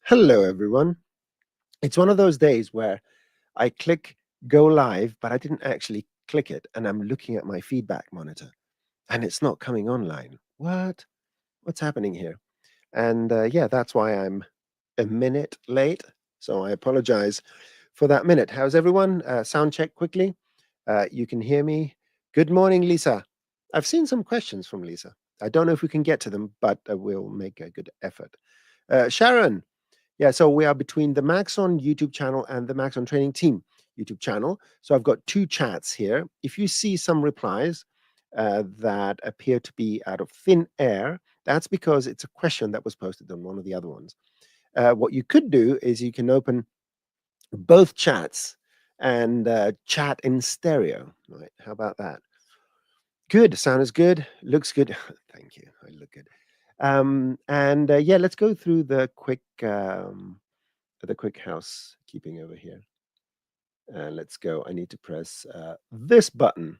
Hello, everyone. It's one of those days where I click go live, but I didn't actually click it, and I'm looking at my feedback monitor, and it's not coming online. What? What's happening here? And yeah, that's why I'm a minute late. So I apologize for that minute. How's everyone? Sound check quickly. You can hear me. Good morning, Lisa. I've seen some questions from Lisa. I don't know if we can get to them, but we'll make a good effort. Sharon, yeah, so we are between the Maxon YouTube channel and the Maxon Training Team YouTube channel. So I've got two chats here. If you see some replies that appear to be out of thin air, that's because it's a question that was posted on one of the other ones. What you could do is you can open both chats and chat in stereo. Right? How about that? Good. Sound is good. Looks good. Thank you. I look good. And yeah, let's go through the quick housekeeping over here. Let's go. I need to press this button.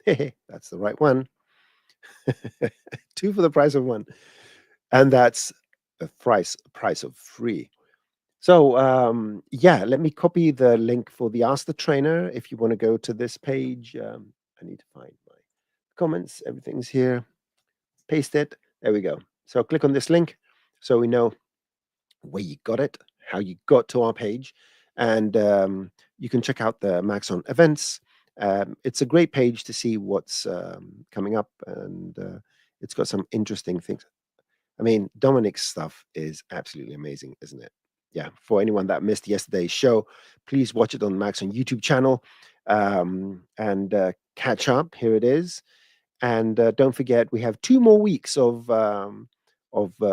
That's the right one. Two for the price of one. And that's the price of free. So yeah, let me copy the link for the Ask the Trainer. If you want to go to this page, I need to find my comments. Everything's here. Paste it. There we go. So click on this link so we know where you got it, how you got to our page, and you can check out the Maxon events. It's a great page to see what's coming up, and it's got some interesting things. I mean, Dominic's stuff is absolutely amazing, isn't it? Yeah, for anyone that missed yesterday's show, please watch it on Maxon YouTube channel and catch up. Here it is. And don't forget, we have 2 more weeks of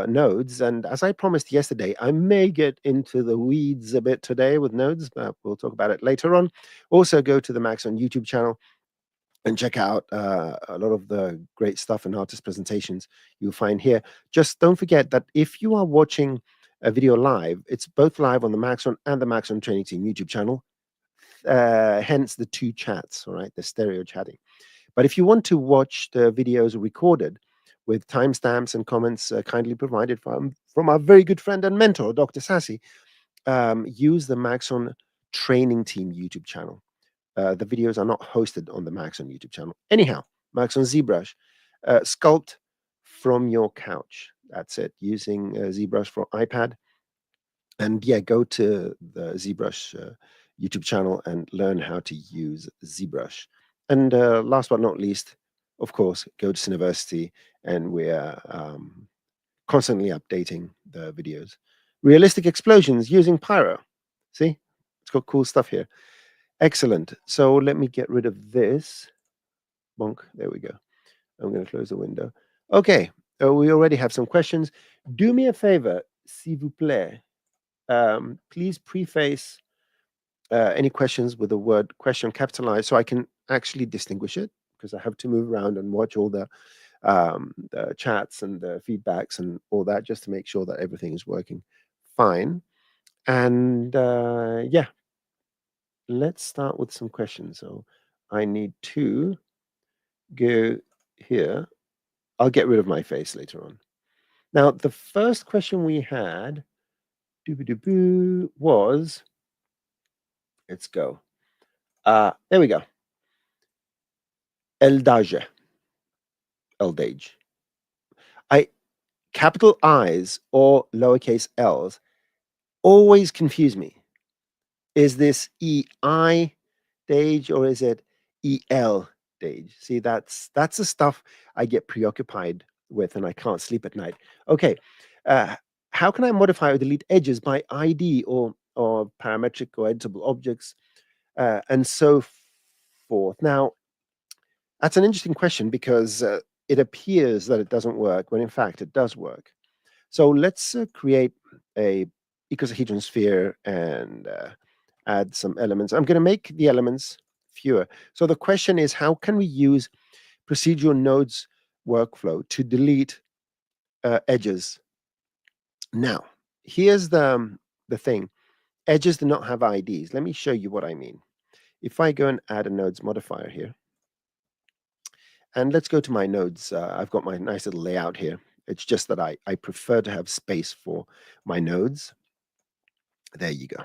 nodes. And as I promised yesterday, I may get into the weeds a bit today with nodes, but we'll talk about it later on. Also, go to the Maxon YouTube channel and check out a lot of the great stuff and artist presentations you'll find here. Just don't forget that if you are watching a video live, it's both live on the Maxon and the Maxon Training Team YouTube channel. Hence the two chats, all right, the stereo chatting. But if you want to watch the videos recorded with timestamps and comments kindly provided from our very good friend and mentor, Dr. Sassy, use the Maxon Training Team YouTube channel. The videos are not hosted on the Maxon YouTube channel. Anyhow, Maxon ZBrush, sculpt from your couch. That's it, using ZBrush for iPad. And yeah, go to the ZBrush YouTube channel and learn how to use ZBrush. And last but not least, of course, go to Cineversity, and we're constantly updating the videos. Realistic explosions using Pyro. See, it's got cool stuff here. Excellent. So let me get rid of this. Bonk. There we go. I'm going to close the window. Okay. We already have some questions. Do me a favor, s'il vous plaît. Please preface any questions with the word question capitalized so I can actually distinguish it, because I have to move around and watch all the chats and the feedbacks and all that just to make sure that everything is working fine. And yeah, let's start with some questions. So I need to go here. I'll get rid of my face later on. Now, the first question we had was, let's go. There we go. Eldage. Capital I's or lowercase l's always confuse me. Is this EI Dage or is it EL Dage? See, that's the stuff I get preoccupied with and I can't sleep at night. Okay, how can I modify or delete edges by ID or parametric or editable objects and so forth? Now, that's an interesting question because it appears that it doesn't work when in fact it does work. So let's create a icosahedron sphere and add some elements. I'm going to make the elements fewer. So the question is, how can we use procedural nodes workflow to delete edges? Now, here's the thing. Edges do not have IDs. Let me show you what I mean. If I go and add a nodes modifier here, and let's go to my nodes. I've got my nice little layout here. It's just that I prefer to have space for my nodes. There you go.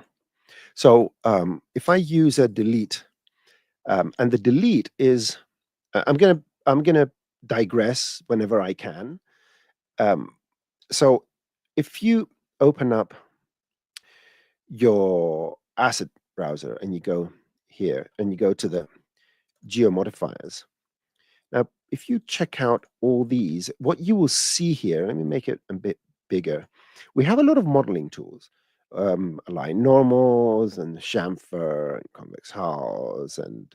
So if I use a delete, and the delete is, I'm gonna digress whenever I can. So if you open up your ASCII browser and you go here and you go to the geo modifiers. Now, if you check out all these, what you will see here, let me make it a bit bigger. We have a lot of modeling tools, align normals and chamfer and convex hulls and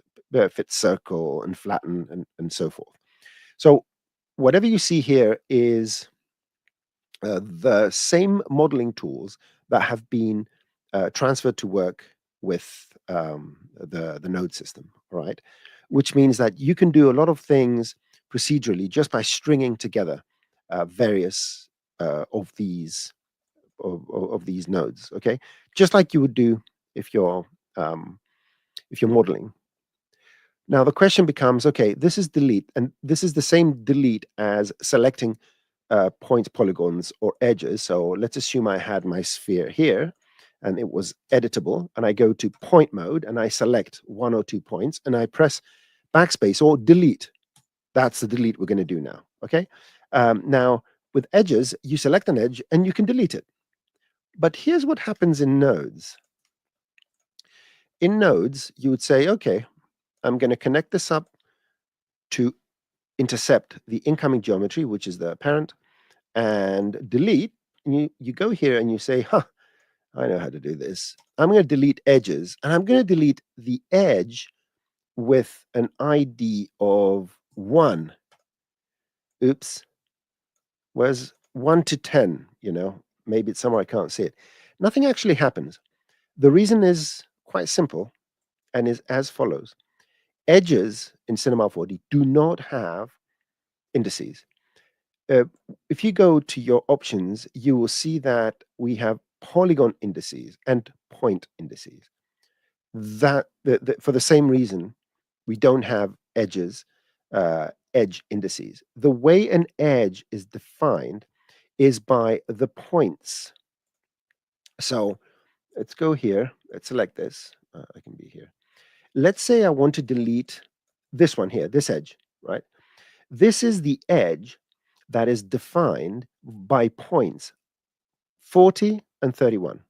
fit circle and flatten and so forth. So whatever you see here is the same modeling tools that have been transferred to work with the node system, right? Which means that you can do a lot of things procedurally just by stringing together various of these nodes. Okay, just like you would do if you're modeling. Now the question becomes, okay, this is delete, and this is the same delete as selecting points, polygons, or edges. So let's assume I had my sphere here and it was editable, and I go to point mode and I select 1 or 2 points and I press backspace or delete. That's the delete we're going to do now. Okay. Now with edges, you select an edge and you can delete it. But here's what happens in nodes. In nodes, you would say, okay, I'm going to connect this up to intercept the incoming geometry, which is the parent, and delete. And you go here and you say, huh, I know how to do this. I'm going to delete edges, and I'm going to delete the edge with an ID of 1. Oops. Where's 1 to 10? Maybe it's somewhere I can't see it. Nothing actually happens. The reason is quite simple and is as follows. Edges in Cinema 4D do not have indices. If you go to your options, you will see that we have polygon indices and point indices. That for the same reason, we don't have edges, edge indices. The way an edge is defined is by the points. So let's go here. Let's select this. I can be here. Let's say I want to delete this one here, this edge, right? This is the edge that is defined by points 40 and 31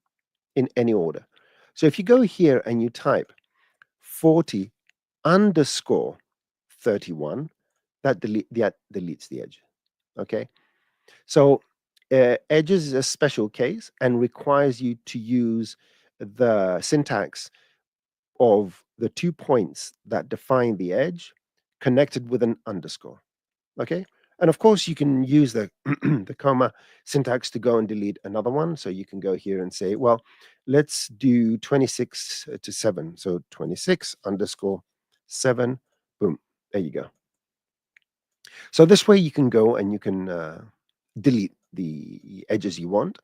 in any order. So if you go here and you type 40 underscore 31, that deletes the edge. Okay. So edges is a special case and requires you to use the syntax of the 2 points that define the edge connected with an underscore. Okay. And of course, you can use the the comma syntax to go and delete another one. So you can go here and say, well, let's do 26 to 7. So 26 underscore 7. Boom. There you go. So this way you can go and you can delete the edges you want.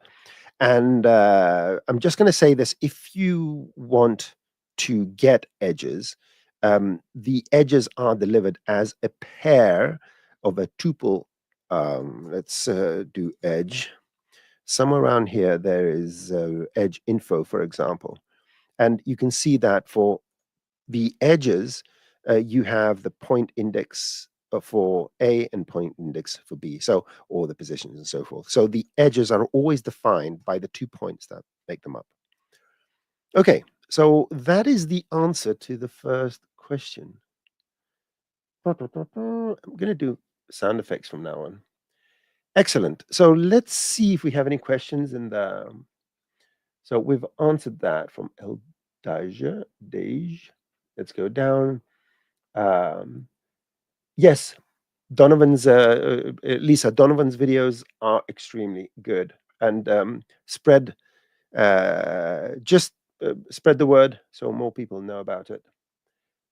And I'm just going to say this. If you want to get edges, the edges are delivered as a pair of a tuple. Let's do edge. Somewhere around here, there is edge info, for example. And you can see that for the edges, you have the point index for A and point index for B, so all the positions and so forth. So the edges are always defined by the 2 points that make them up. Okay, so that is the answer to the first question. I'm going to do sound effects from now on. Excellent. So let's see if we have any questions in the. So we've answered that from El Dej. Let's go down. Yes, Donovan's Lisa, Donovan's videos are extremely good, and just spread the word so more people know about it.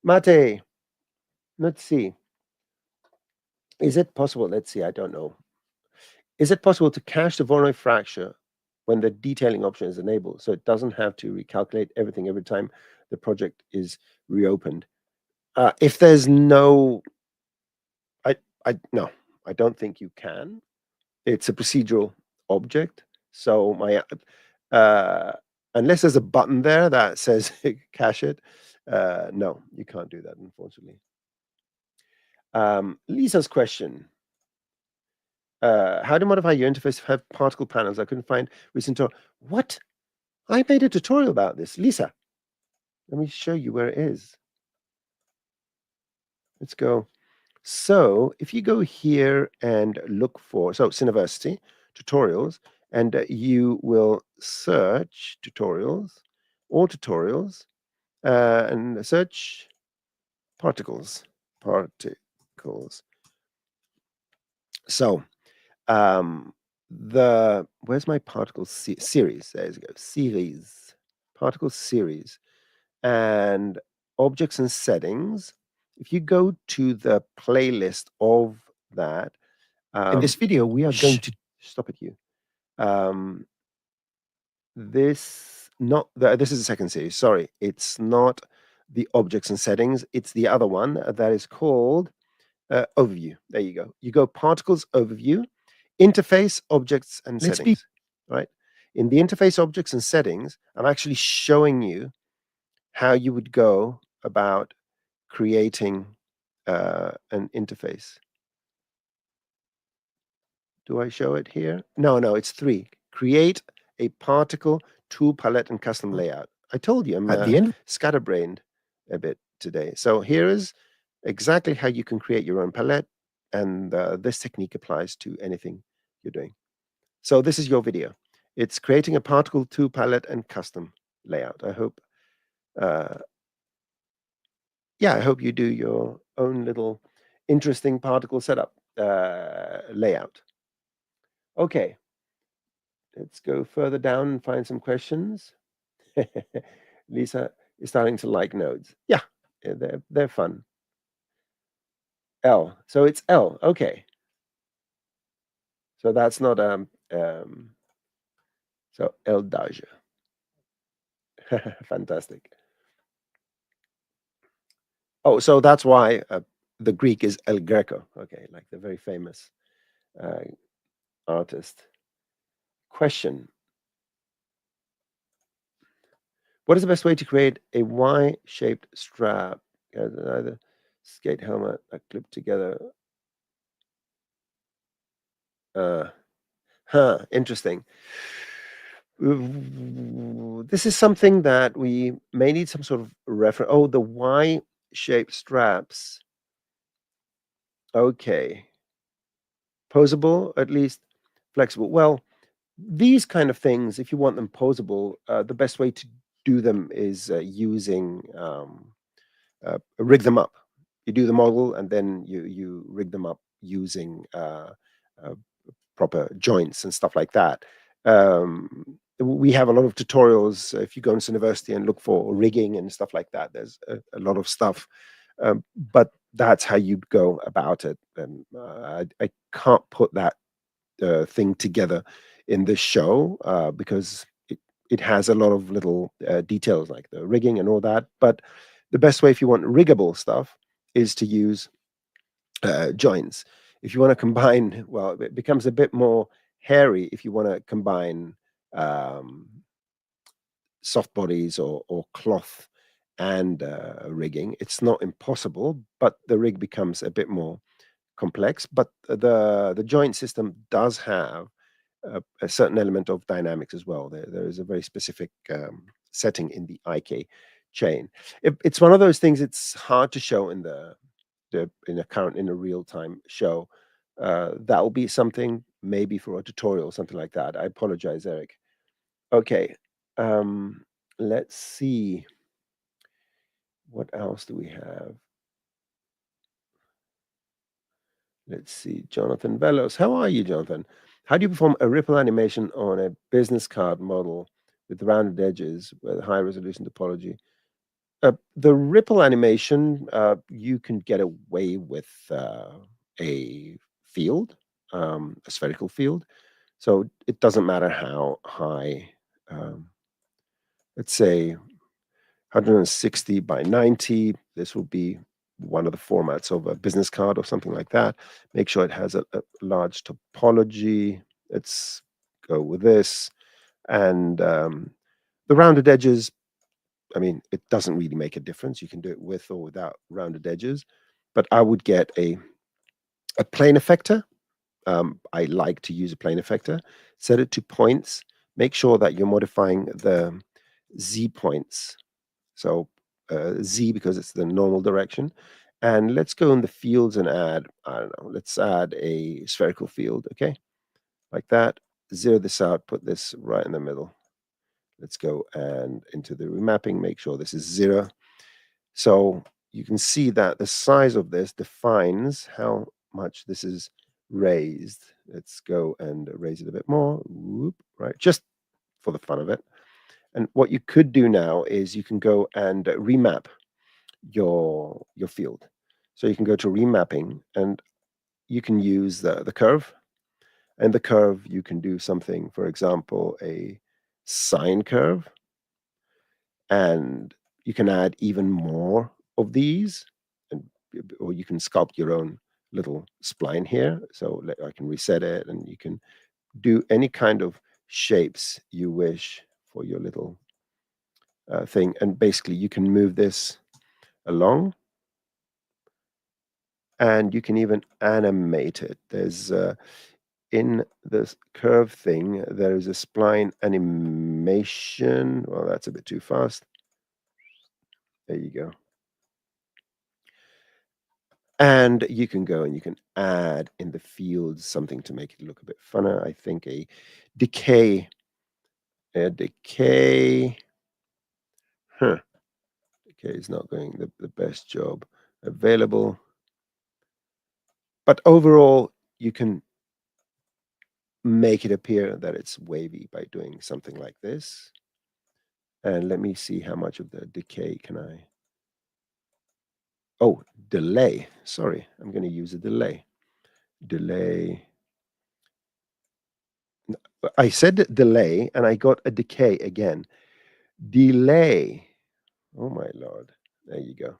Mate, let's see. Is it possible? Let's see. I don't know. Is it possible to cache the Voronoi fracture when the detailing option is enabled, so it doesn't have to recalculate everything every time the project is reopened? If there's no, no, I don't think you can. it's a procedural object. So my unless there's a button there that says cache it, no, you can't do that, unfortunately. Lisa's question. How to modify your interface to have particle panels? I couldn't find recent tutorial. What? I made a tutorial about this. Lisa, let me show you where it is. Let's go. So if you go here and look for, so Cineversity, tutorials, and you will search tutorials, all tutorials, and search particles. So where's my particle series? There you go, series, particle series, and objects and settings. If you go to the playlist of that, in this video, we are going to stop at you. This is the second series. Sorry, it's not the objects and settings. It's the other one that is called overview. There you go. You go particles overview, interface objects and settings. Right. In the interface objects and settings, I'm actually showing you how you would go about creating an interface. Do I show it here? No, it's 3. Create a particle, tool palette, and custom layout. I told you I'm at the end scatterbrained a bit today. So here is exactly how you can create your own palette, and this technique applies to anything you're doing. So this is your video. It's creating a particle, tool palette, and custom layout. I hope I hope you do your own little interesting particle setup layout. Okay, let's go further down and find some questions. Lisa is starting to like nodes. Yeah, they're fun. L, so it's L. Okay, so that's not so L Dage. Fantastic. Oh, so that's why the Greek is El Greco. Okay, like the very famous artist. Question. What is the best way to create a Y-shaped strap? Either skate helmet that clip together. Interesting. This is something that we may need some sort of reference. Oh, the Y-shaped straps. Okay. Posable, at least flexible. Well, these kind of things, if you want them posable, the best way to do them is using rig them up. You do the model and then you rig them up using proper joints and stuff like that. We have a lot of tutorials. If you go into Cineversity and look for rigging and stuff like that, there's a lot of stuff. But that's how you'd go about it. And I can't put that thing together in this show because it has a lot of little details like the rigging and all that. But the best way if you want riggable stuff is to use joints. If you want to combine, well, it becomes a bit more hairy if you want to combine soft bodies or cloth and rigging. It's not impossible, but the rig becomes a bit more complex. But the joint system does have a certain element of dynamics as well. There is a very specific setting in the IK chain. It's one of those things. It's hard to show in in a real-time show. That will be something maybe for a tutorial, something like that. I apologize, Eric. Okay, let's see. What else do we have? Let's see, Jonathan Velos. How are you, Jonathan? How do you perform a ripple animation on a business card model with rounded edges with high resolution topology? The ripple animation, you can get away with a field, a spherical field. So it doesn't matter how high, let's say 160 by 90, this will be one of the formats of a business card or something like that. Make sure it has a large topology. Let's go with this. And the rounded edges, I mean, it doesn't really make a difference. You can do it with or without rounded edges. But I would get a plane effector. I like to use a plane effector. Set it to points. Make sure that you're modifying the Z points. So Z because it's the normal direction. And let's go in the fields and add, I don't know, let's add a spherical field, okay? Like that. Zero this out, put this right in the middle. Let's go and into the remapping, make sure this is 0. So you can see that the size of this defines how much this is raised. Let's go and raise it a bit more. Whoop, right, just for the fun of it. And what you could do now is you can go and remap your field. So you can go to remapping and you can use the curve. And the curve, you can do something, for example, a sine curve. And you can add even more of these, and or you can sculpt your own little spline here. So I can reset it, and you can do any kind of shapes you wish for your little thing. And basically, you can move this along, and you can even animate it. There's in this curve thing, there is a spline animation. Well, that's a bit too fast. There you go. And you can go and you can add in the fields something to make it look a bit funner. I think a decay, decay is not going the best job available. But overall, you can make it appear that it's wavy by doing something like this. And let me see how much of the decay can I. Oh, delay. Sorry, I'm going to use a delay. Delay. I said delay and I got a decay again. Delay. Oh my Lord. There you go.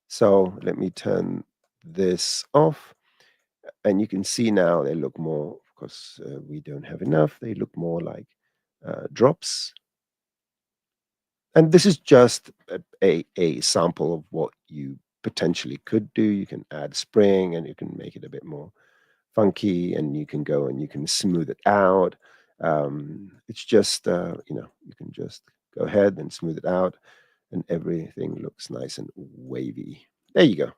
So let me turn this off. And you can see now they look more, of course, we don't have enough. They look more like drops. And this is just a sample of what you potentially could do. You can add spring and you can make it a bit more funky, and you can go and you can smooth it out. It's just, you can just go ahead and smooth it out, and everything looks nice and wavy. There you go.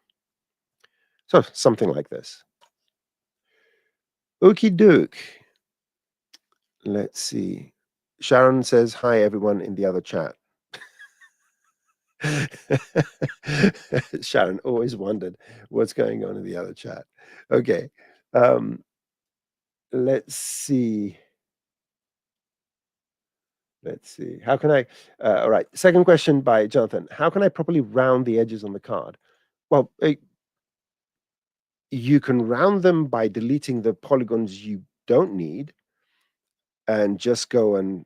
So something like this. Okie doke. Let's see. Sharon says, hi, everyone in the other chat. Sharon always wondered what's going on in the other chat. Okay. Let's see. Let's see. How can I? All right. Second question by Jonathan. How can I properly round the edges on the card? Well, you can round them by deleting the polygons you don't need and just go and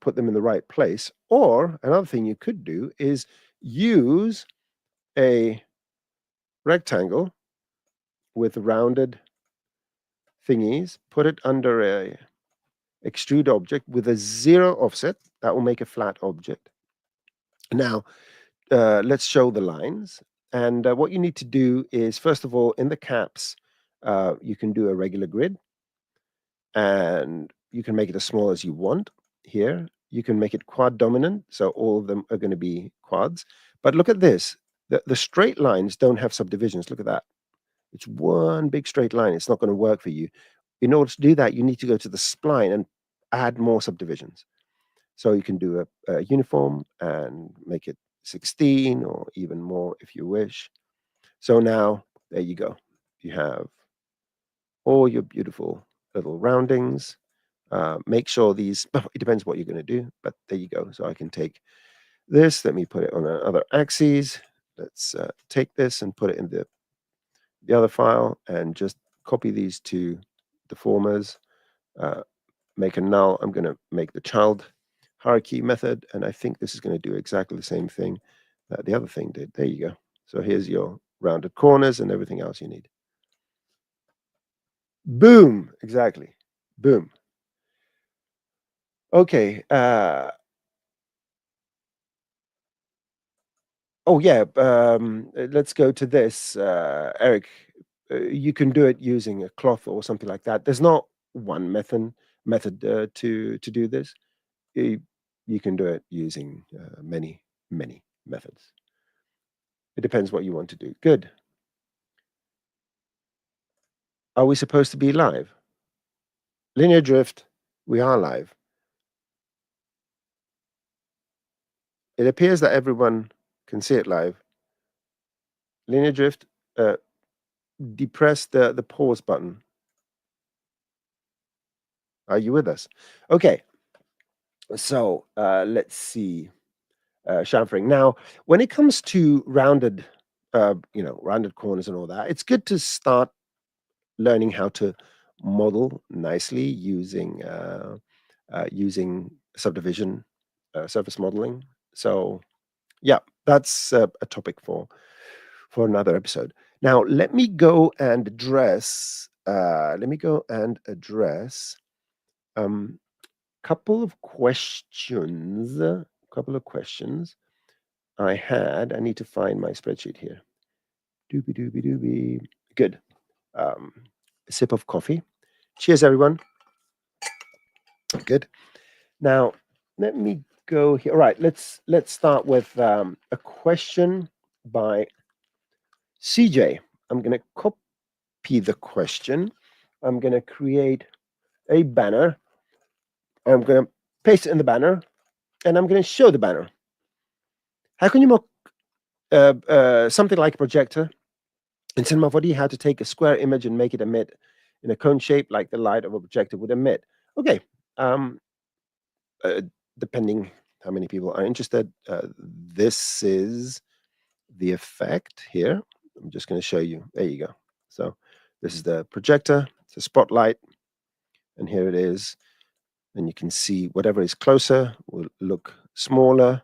put them in the right place. Or another thing you could do is use a rectangle with rounded thingies, put it under a extrude object with a 0 offset. That will make a flat object. Now, let's show the lines. And what you need to do is, first of all, in the caps, you can do a regular grid. And you can make it as small as you want here. You can make it quad dominant, so all of them are going to be quads. But look at this. The straight lines don't have subdivisions. Look at that. It's one big straight line. It's not going to work for you. In order to do that, you need to go to the spline and add more subdivisions. So you can do a uniform and make it 16 or even more if you wish. So now, there you go. You have all your beautiful little roundings. Make sure these, it depends what you're going to do, but there you go. So I can take this, let me put it on another axis. Let's take this and put it in the other file and just copy these two deformers, make a null. I'm going to make the child hierarchy method, and I think this is going to do exactly the same thing that the other thing did. There you go. So here's your rounded corners and everything else you need. Boom, exactly. Boom. Okay. Oh yeah. Let's go to this, Eric. You can do it using a cloth or something like that. There's not one method to do this. You, you can do it using many methods. It depends what you want to do. Good. Are we supposed to be live? Linear drift. We are live. It appears that everyone can see it live. Linear drift. Depress the pause button. Are you with us? Okay. So let's see. Chamfering. Now, when it comes to rounded, rounded corners and all that, it's good to start learning how to model nicely using subdivision surface modeling. So, yeah, that's a topic for another episode. Now, let me go and address. Couple of questions. I had. I need to find my spreadsheet here. Doobie doobie doobie. Good. A sip of coffee. Cheers, everyone. Good. Now, let me go here. All right. Let's start with a question by CJ. I'm going to copy the question. I'm going to create a banner. I'm going to paste it in the banner, and I'm going to show the banner. How can you mock something like a projector in Cineversity? How to take a square image and make it emit in a cone shape like the light of a projector would emit? Okay. Depending how many people are interested, this is the effect here. I'm just going to show you. There you go. So this is the projector. It's a spotlight, and here it is. And you can see whatever is closer will look smaller,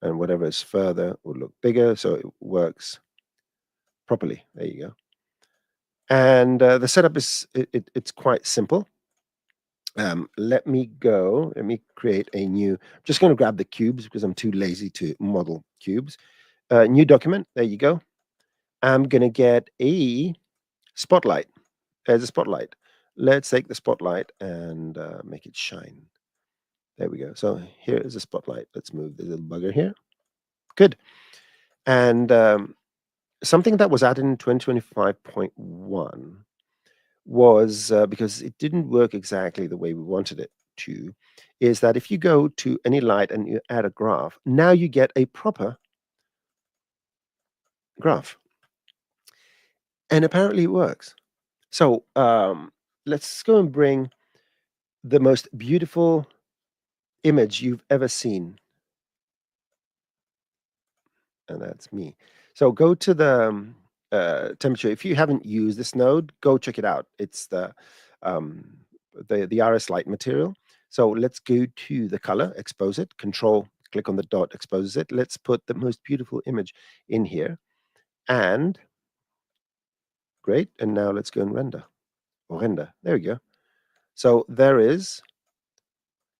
and whatever is further will look bigger. So it works properly. There you go. And the setup is it's quite simple. Let me create a new. I'm just going to grab the cubes because I'm too lazy to model cubes. New document. There you go. I'm going to get a spotlight. There's a spotlight. Let's take the spotlight and make it shine. There we go. So here is a spotlight. Let's move the little bugger here. Good. And something that was added in 2025.1 was because it didn't work exactly the way we wanted it to, is that if you go to any light and you add a graph, now you get a proper graph. And apparently it works. So let's go and bring the most beautiful image you've ever seen. And that's me. So go to the temperature. If you haven't used this node, go check it out. It's the RS light material. So let's go to the color, expose it, control, click on the dot, exposes it. Let's put the most beautiful image in here. And great. And now let's go and render. Or render. There we go. So there is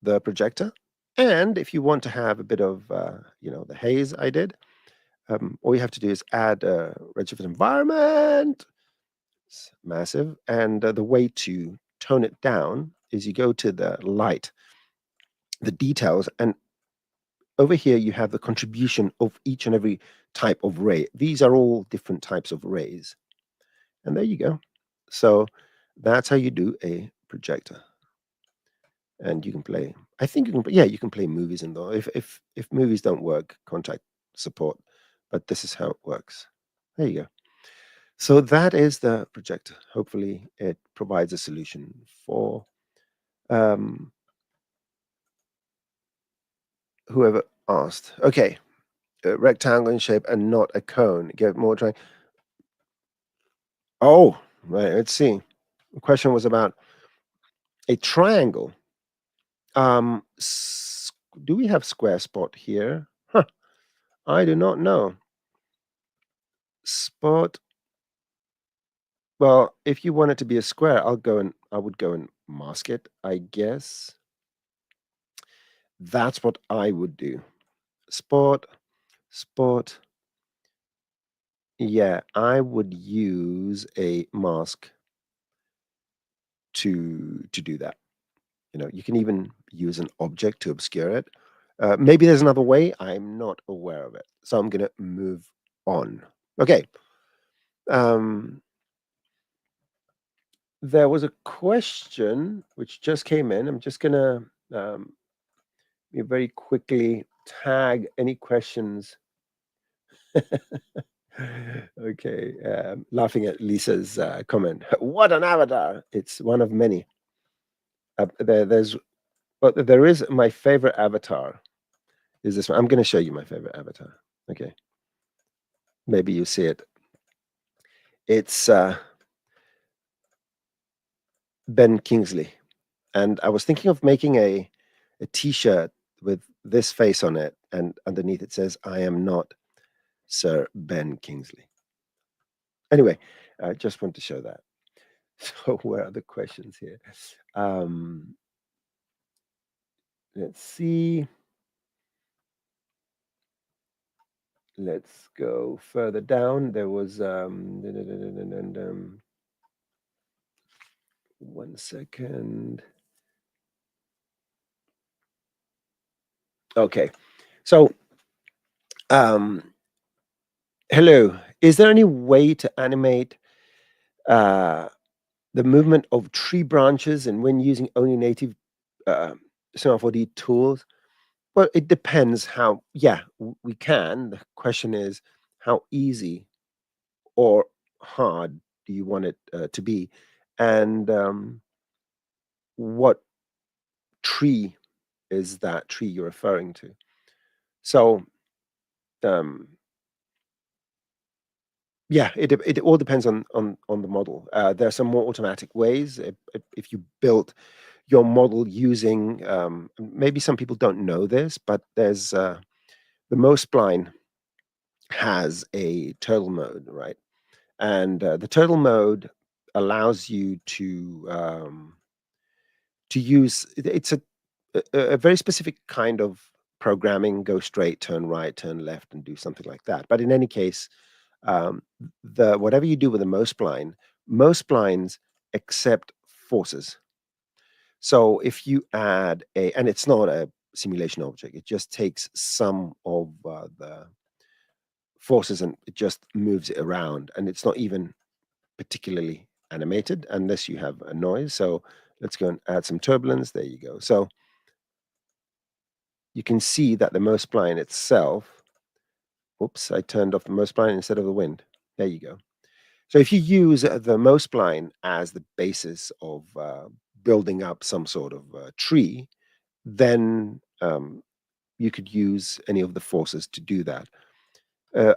the projector. And if you want to have a bit of, the haze I did, all you have to do is add a redshift environment. It's massive. And the way to tone it down is you go to the light, the details, and over here you have the contribution of each and every type of ray. These are all different types of rays. And there you go. So that's how you do a projector. And you can play, I think you can, you can play movies in there. If movies don't work, contact support. But this is how it works. There you go. So that is the projector. Hopefully it provides a solution for whoever asked. Okay, a rectangle in shape and not a cone. Get more trying. Oh, right. Let's see. The question was about a triangle. Do we have square spot here? Huh, I do not know. spot. Well, if you want it to be a square, I would go and mask it, I guess. That's what I would do. Spot, spot. Yeah, I would use a mask to do that. You know, you can even use an object to obscure it. Maybe there's another way. I'm not aware of it. So I'm going to move on. Okay. Um, there was a question which just came in. I'm just going to very quickly tag any questions. Okay. Laughing at Lisa's comment. What an avatar. It's one of many. There is my favorite avatar is this one. I'm going to show you my favorite avatar. Okay. Maybe you see it. It's Ben Kingsley. And I was thinking of making a t-shirt with this face on it, and underneath it says, "I am not Sir Ben Kingsley." Anyway, I just want to show that. So where are the questions here? Let's see. Let's go further down. There was one second. Okay. So hello. Is there any way to animate the movement of tree branches and when using only native Cinema 4D tools? Well, it depends how, yeah, we can. The question is how easy or hard do you want it to be? And what tree is that tree you're referring to? So, um, yeah, it all depends on the model. There are some more automatic ways. If you built your model using, maybe some people don't know this, but there's the most spline has a turtle mode, right? And the turtle mode allows you to use it's a very specific kind of programming, go straight, turn right, turn left, and do something like that. But in any case, the whatever you do with the most splines accept forces. So if you add and it's not a simulation object, it just takes some of the forces and it just moves it around, and it's not even particularly animated unless you have a noise. So let's go and add some turbulence. There you go. So you can see that the most spline itself, oops, I turned off the most spline instead of the wind. There you go. So if you use the most spline as the basis of building up some sort of tree, then you could use any of the forces to do that.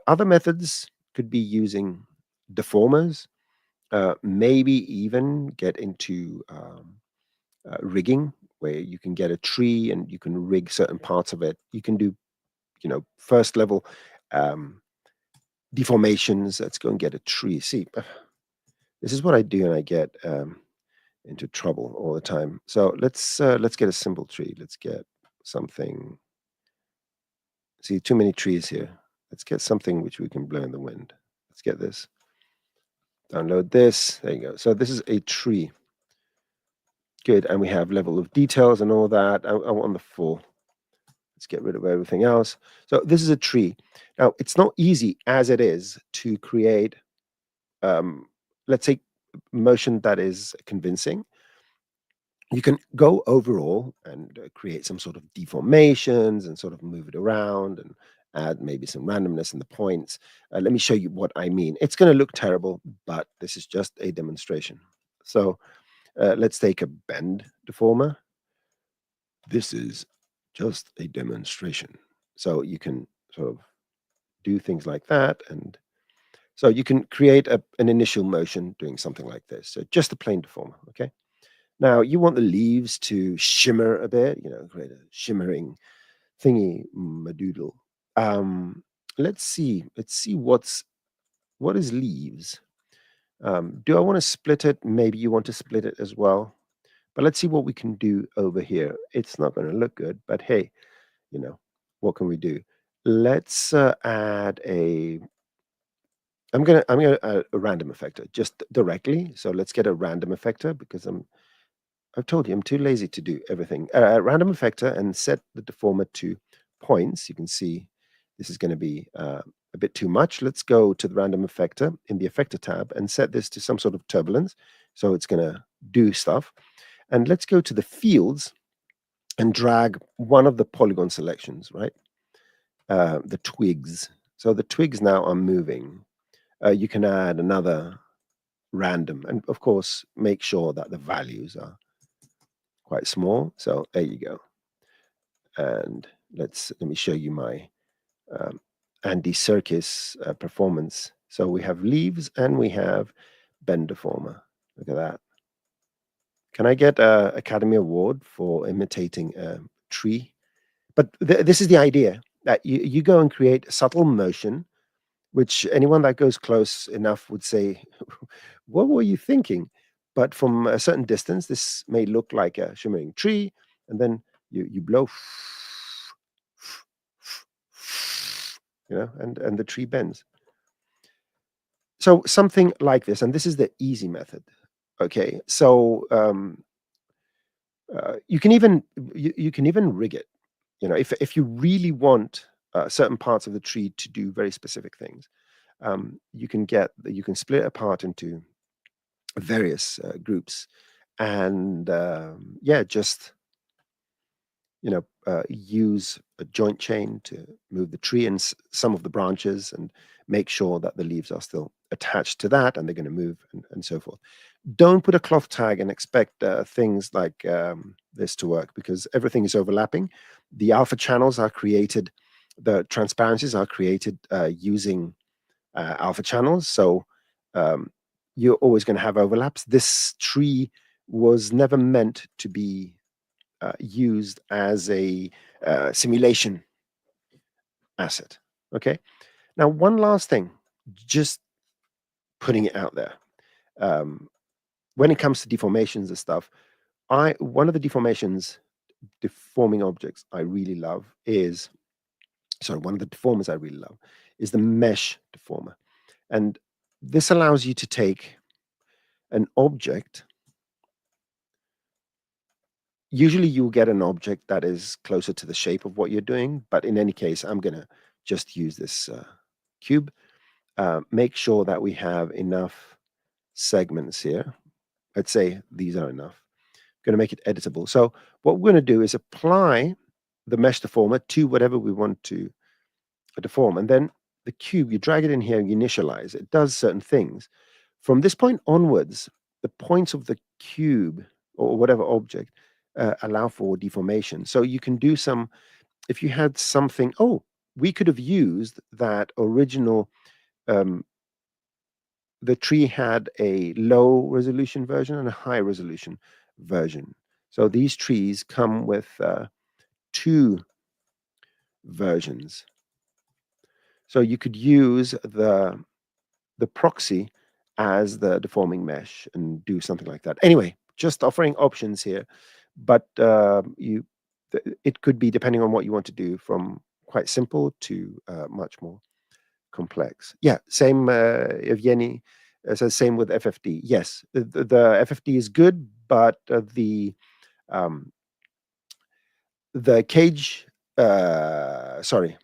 Other methods could be using deformers, maybe even get into rigging, where you can get a tree and you can rig certain parts of it. You can do, first level deformations. Let's go and get a tree. See, this is what I do, and I get into trouble all the time. So let's get a simple tree. Let's get something. See, too many trees here. Let's get something which we can blow in the wind. Let's get this. Download this. There you go. So this is a tree. Good. And we have level of details and all that. I want the full. Let's get rid of everything else. So this is a tree. Now, it's not easy as it is to create, let's say, motion that is convincing. You can go overall and create some sort of deformations and sort of move it around and add maybe some randomness in the points. Let me show you what I mean. It's going to look terrible, but this is just a demonstration. So let's take a bend deformer. This is just a demonstration. So you can sort of do things like that. And so you can create an initial motion doing something like this. So just a plain deformer, okay? Now you want the leaves to shimmer a bit, create a shimmering thingy madoodle. Let's see what's what is leaves? Do I want to split it? Maybe you want to split it as well. But let's see what we can do over here. It's not going to look good, but hey, you know, what can we do? Let's add a. I'm gonna add a random effector just directly. So let's get a random effector because I've told you I'm too lazy to do everything. Random effector and set the deformer to points. You can see this is going to be a bit too much. Let's go to the random effector in the effector tab and set this to some sort of turbulence. So it's going to do stuff. And let's go to the fields and drag one of the polygon selections, right? The twigs. So the twigs now are moving. You can add another random, and of course, make sure that the values are quite small. So there you go. And let me show you my Andy Serkis performance. So we have leaves and we have bend deformer. Look at that. Can I get an Academy Award for imitating a tree? But this is the idea that you go and create subtle motion, which anyone that goes close enough would say, what were you thinking? But from a certain distance, this may look like a shimmering tree, and then you blow, and the tree bends. So something like this, and this is the easy method. Okay, so you can even rig it. If you really want certain parts of the tree to do very specific things, you can split it apart into various groups, and just use a joint chain to move the tree and some of the branches, and make sure that the leaves are still attached to that, and they're going to move, and so forth. Don't put a cloth tag and expect things like this to work, because everything is overlapping. The alpha channels are created, the transparencies are created using alpha channels. So you're always going to have overlaps. This tree was never meant to be used as a simulation asset. Okay. Now, one last thing, just putting it out there. When it comes to deformations and stuff, one of the deforming objects I really love is, one of the deformers I really love is the mesh deformer. And this allows you to take an object. Usually you'll get an object that is closer to the shape of what you're doing, but in any case, I'm going to just use this cube. Make sure that we have enough segments here. Let's say these are enough. I'm going to make it editable. So what we're going to do is apply the mesh deformer to whatever we want to deform. And then the cube, you drag it in here, you initialize. It does certain things. From this point onwards, the points of the cube or whatever object allow for deformation. So you can do some, if you had something, we could have used that original, the tree had a low resolution version and a high resolution version. So these trees come with two versions. So you could use the proxy as the deforming mesh and do something like that. Anyway, just offering options here, but it could be, depending on what you want to do, from quite simple to much more complex. Yeah, same, Evgeny says same with FFD. Yes, the FFD is good, but the cage, the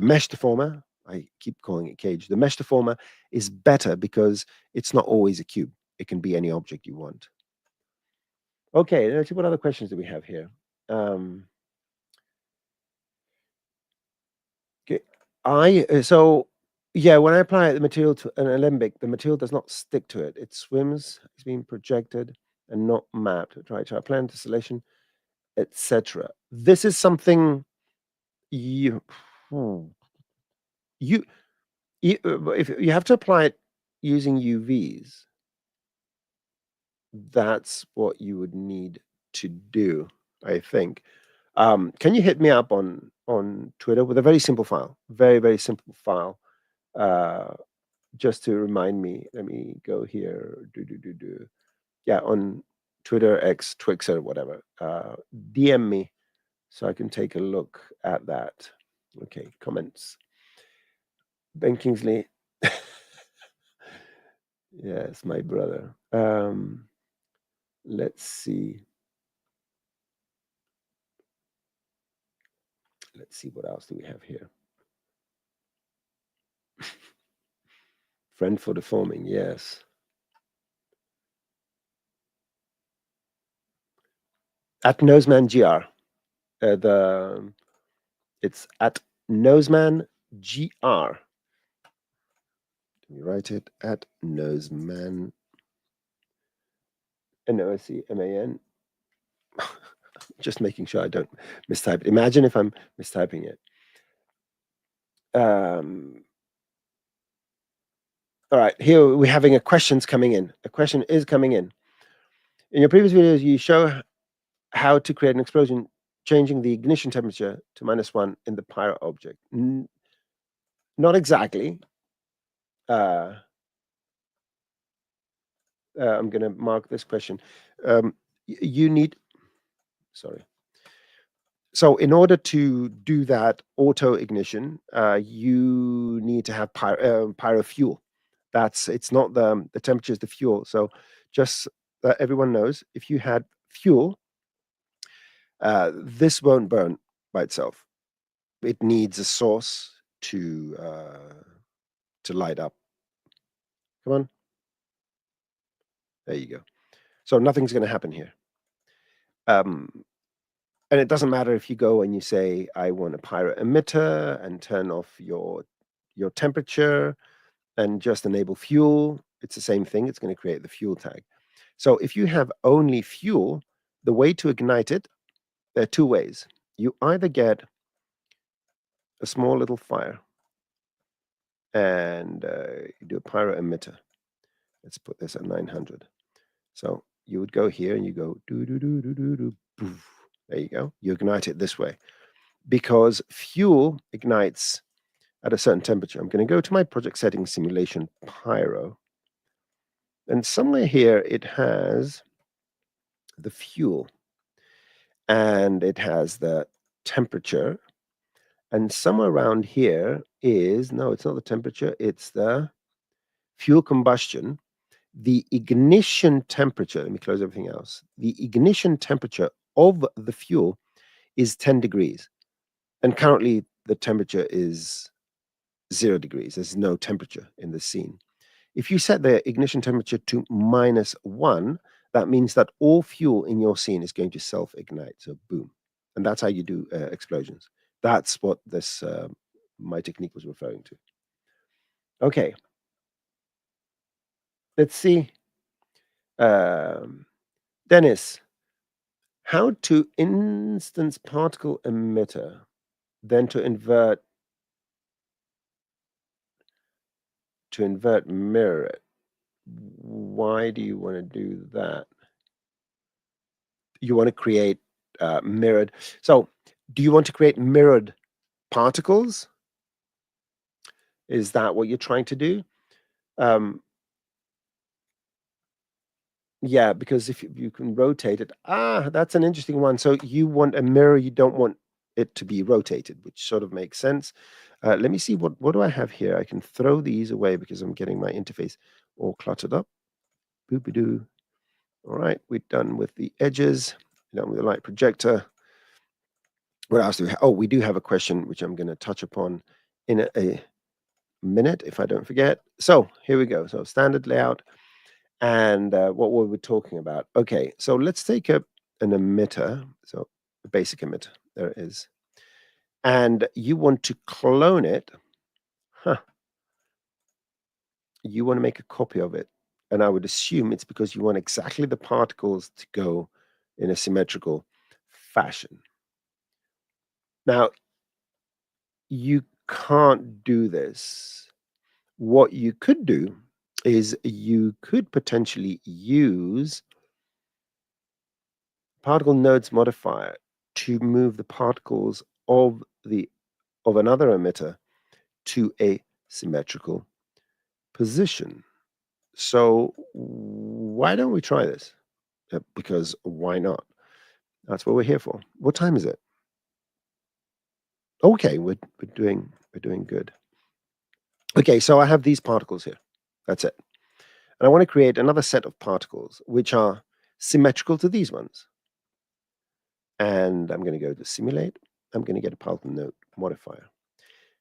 mesh deformer, I keep calling it cage. The mesh deformer is better because it's not always a cube. It can be any object you want. Okay, let's see what other questions do we have here. Okay, when I apply the material to an alembic, the material does not stick to it. It swims. It's being projected and not mapped. Right, so I plan distillation, etc. This is something you. You if you have to apply it using UVs, that's what you would need to do, I think. Can you hit me up on Twitter with a very simple file, very simple file, just to remind me, let me go here. Yeah, on Twitter, X, Twixer, whatever. DM me so I can take a look at that. Okay, comments. Ben Kingsley. Yes, my brother. Let's see. Let's see, what else do we have here? Friend for deforming, yes. At Noseman GR. It's at Noseman GR. Let me write it at Noseman. Noseman. Just making sure I don't mistype it. Imagine if I'm mistyping it. All right, here we're having a question's coming in. A question is coming in. In your previous videos, you show how to create an explosion changing the ignition temperature to -1 in the Pyro object. Not exactly. I'm going to mark this question. You need, sorry. So in order to do that auto ignition, you need to have pyro fuel. It's not the temperature, is the fuel. So just that everyone knows, if you had fuel, this won't burn by itself. It needs a source to light up. Come on. There you go. So nothing's going to happen here. And it doesn't matter if you go and you say, I want a pyro emitter and turn off your temperature and just enable fuel. It's the same thing. It's going to create the fuel tag. So if you have only fuel, the way to ignite it, there are two ways. You either get a small little fire and you do a pyro emitter. Let's put this at 900. So you would go here and you go do do do do do do. Poof. There you go. You ignite it this way because fuel ignites at a certain temperature. I'm going to go to my project settings simulation Pyro, and somewhere here it has the fuel and it has the temperature, and somewhere around here is, no, it's not the temperature, it's the fuel combustion. The ignition temperature, let me close everything else. The ignition temperature of the fuel is 10 degrees. And currently the temperature is 0 degrees. There's no temperature in the scene. If you set the ignition temperature to -1, that means that all fuel in your scene is going to self-ignite. So boom. And that's how you do explosions. That's what this my technique was referring to. Okay. Let's see. Dennis, how to instance particle emitter, then to invert mirror it. Why do you want to do that? You want to create mirrored. So do you want to create mirrored particles? Is that what you're trying to do? Yeah, because if you can rotate it, that's an interesting one. So you want a mirror, you don't want it to be rotated, which sort of makes sense. Let me see, what do I have here? I can throw these away because I'm getting my interface all cluttered up. Boop-a-doo. All right, we're done with the edges, done with the light projector. What else do we have? Oh, we do have a question, which I'm going to touch upon in a minute, if I don't forget. So here we go. So standard layout. And what were we talking about? Okay, so let's take an emitter. So a basic emitter, there it is. And you want to clone it. You want to make a copy of it. And I would assume it's because you want exactly the particles to go in a symmetrical fashion. Now, you can't do this. What you could do is you could potentially use particle nodes modifier to move the particles of another emitter to a symmetrical position. So why don't we try this? Because why not? That's what we're here for. What time is it? Okay, we're doing good. Okay, so I have these particles here. That's it. And I want to create another set of particles which are symmetrical to these ones. And I'm going to go to simulate. I'm going to get a particle node modifier.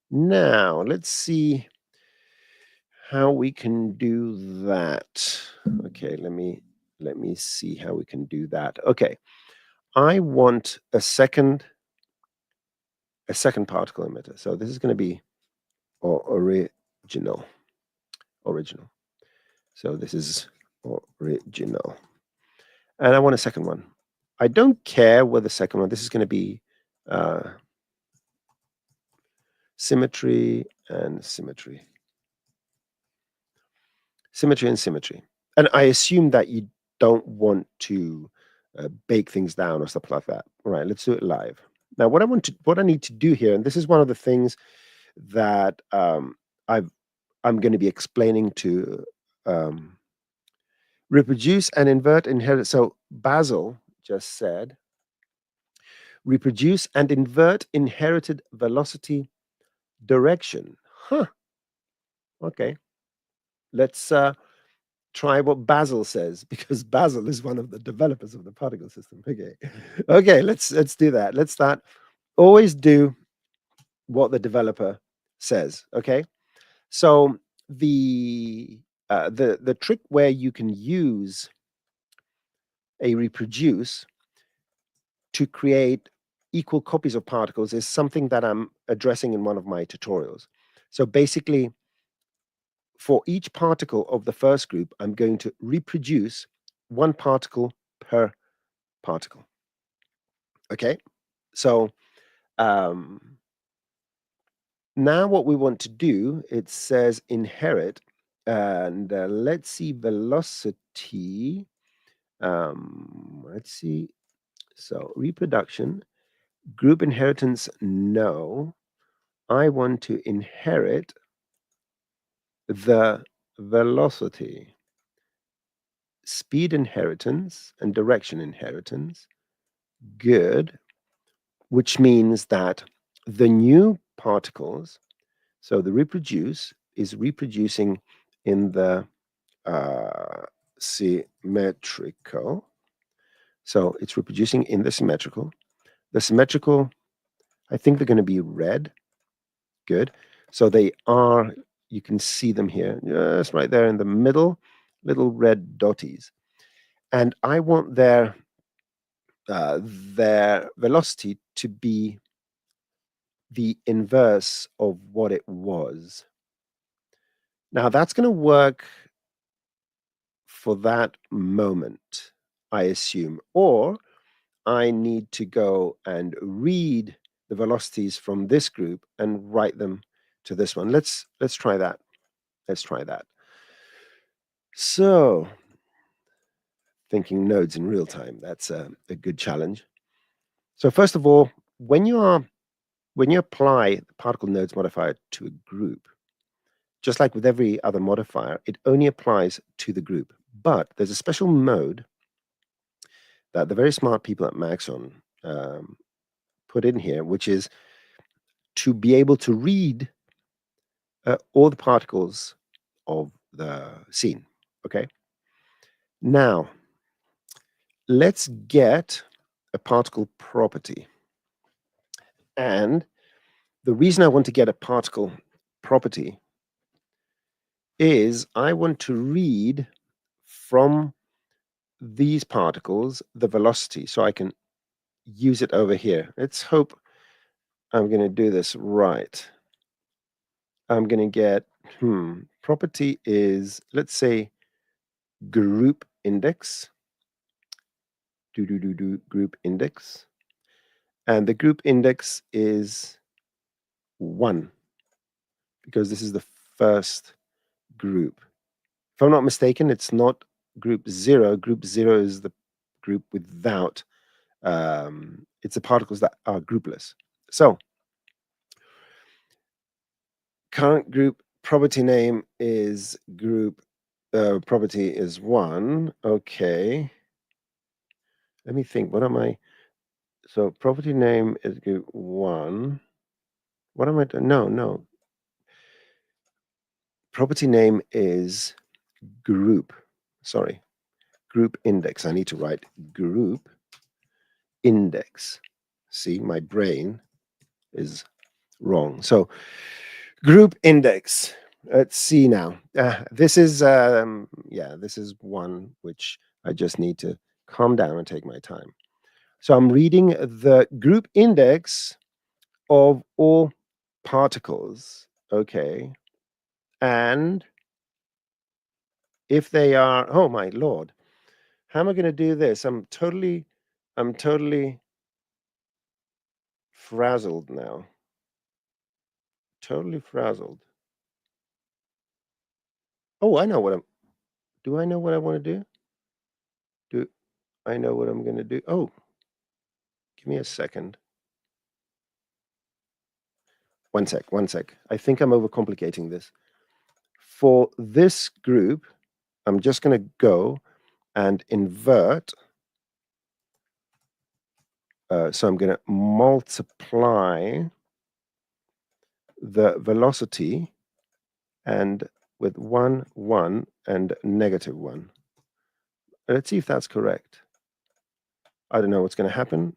Now, let's see how we can do that. Okay, let me see how we can do that. Okay, I want a second particle emitter. So this is going to be original. So this is original. And I want a second one. I don't care whether the second one, this is going to be symmetry and symmetry. Symmetry and symmetry. And I assume that you don't want to bake things down or stuff like that. All right, let's do it live. Now, what I need to do here, and this is one of the things that I'm going to be explaining to reproduce and invert inherit. So Basil just said, reproduce and invert inherited velocity direction. Huh. Okay. Let's try what Basil says, because Basil is one of the developers of the particle system. Okay. Okay, let's do that. Let's start. Always do what the developer says. Okay. So the trick where you can use a reproduce to create equal copies of particles is something that I'm addressing in one of my tutorials. So basically, for each particle of the first group, I'm going to reproduce one particle per particle. Okay, so now what we want to do, it says inherit, and let's see velocity. Let's see. So reproduction, group inheritance, no. I want to inherit the velocity, speed inheritance, and direction inheritance. Good, which means that the new particles, so the reproduce is reproducing in the symmetrical. So it's reproducing in the symmetrical. The symmetrical, I think they're going to be red. Good. So they are, you can see them here, just right there in the middle, little red dotties. And I want their velocity to be the inverse of what it was. Now that's going to work for that moment, I assume, or I need to go and read the velocities from this group and write them to this one. Let's try that. Let's try that. So, thinking nodes in real time, that's a good challenge. So first of all, when you apply the particle nodes modifier to a group, just like with every other modifier, it only applies to the group. But there's a special mode that the very smart people at Maxon put in here, which is to be able to read all the particles of the scene. Okay. Now, let's get a particle property. And the reason I want to get a particle property is I want to read from these particles the velocity, so I can use it over here. Let's hope I'm going to do this right. I'm going to get, property is, let's say, group index. Group index. And the group index is 1, because this is the first group. If I'm not mistaken, it's not group 0. Group 0 is the group without, it's the particles that are groupless. So current group property name is group, property is 1. Okay. Let me think. What am I? So property name is group 1. What am I doing? No. Property name is group. Sorry. Group index. I need to write group index. See, my brain is wrong. So group index. Let's see now. This is this is one which I just need to calm down and take my time. So I'm reading the group index of all particles. Okay. And if they are, oh my Lord, how am I going to do this? I'm totally frazzled now. Totally frazzled. Oh, I know what I'm, do I know what I want to do? Do I know what I'm going to do? Oh, give me a second. One sec. I think I'm overcomplicating this. For this group, I'm just going to go and invert. So I'm going to multiply the velocity and with 1, 1 and -1. Let's see if that's correct. I don't know what's going to happen.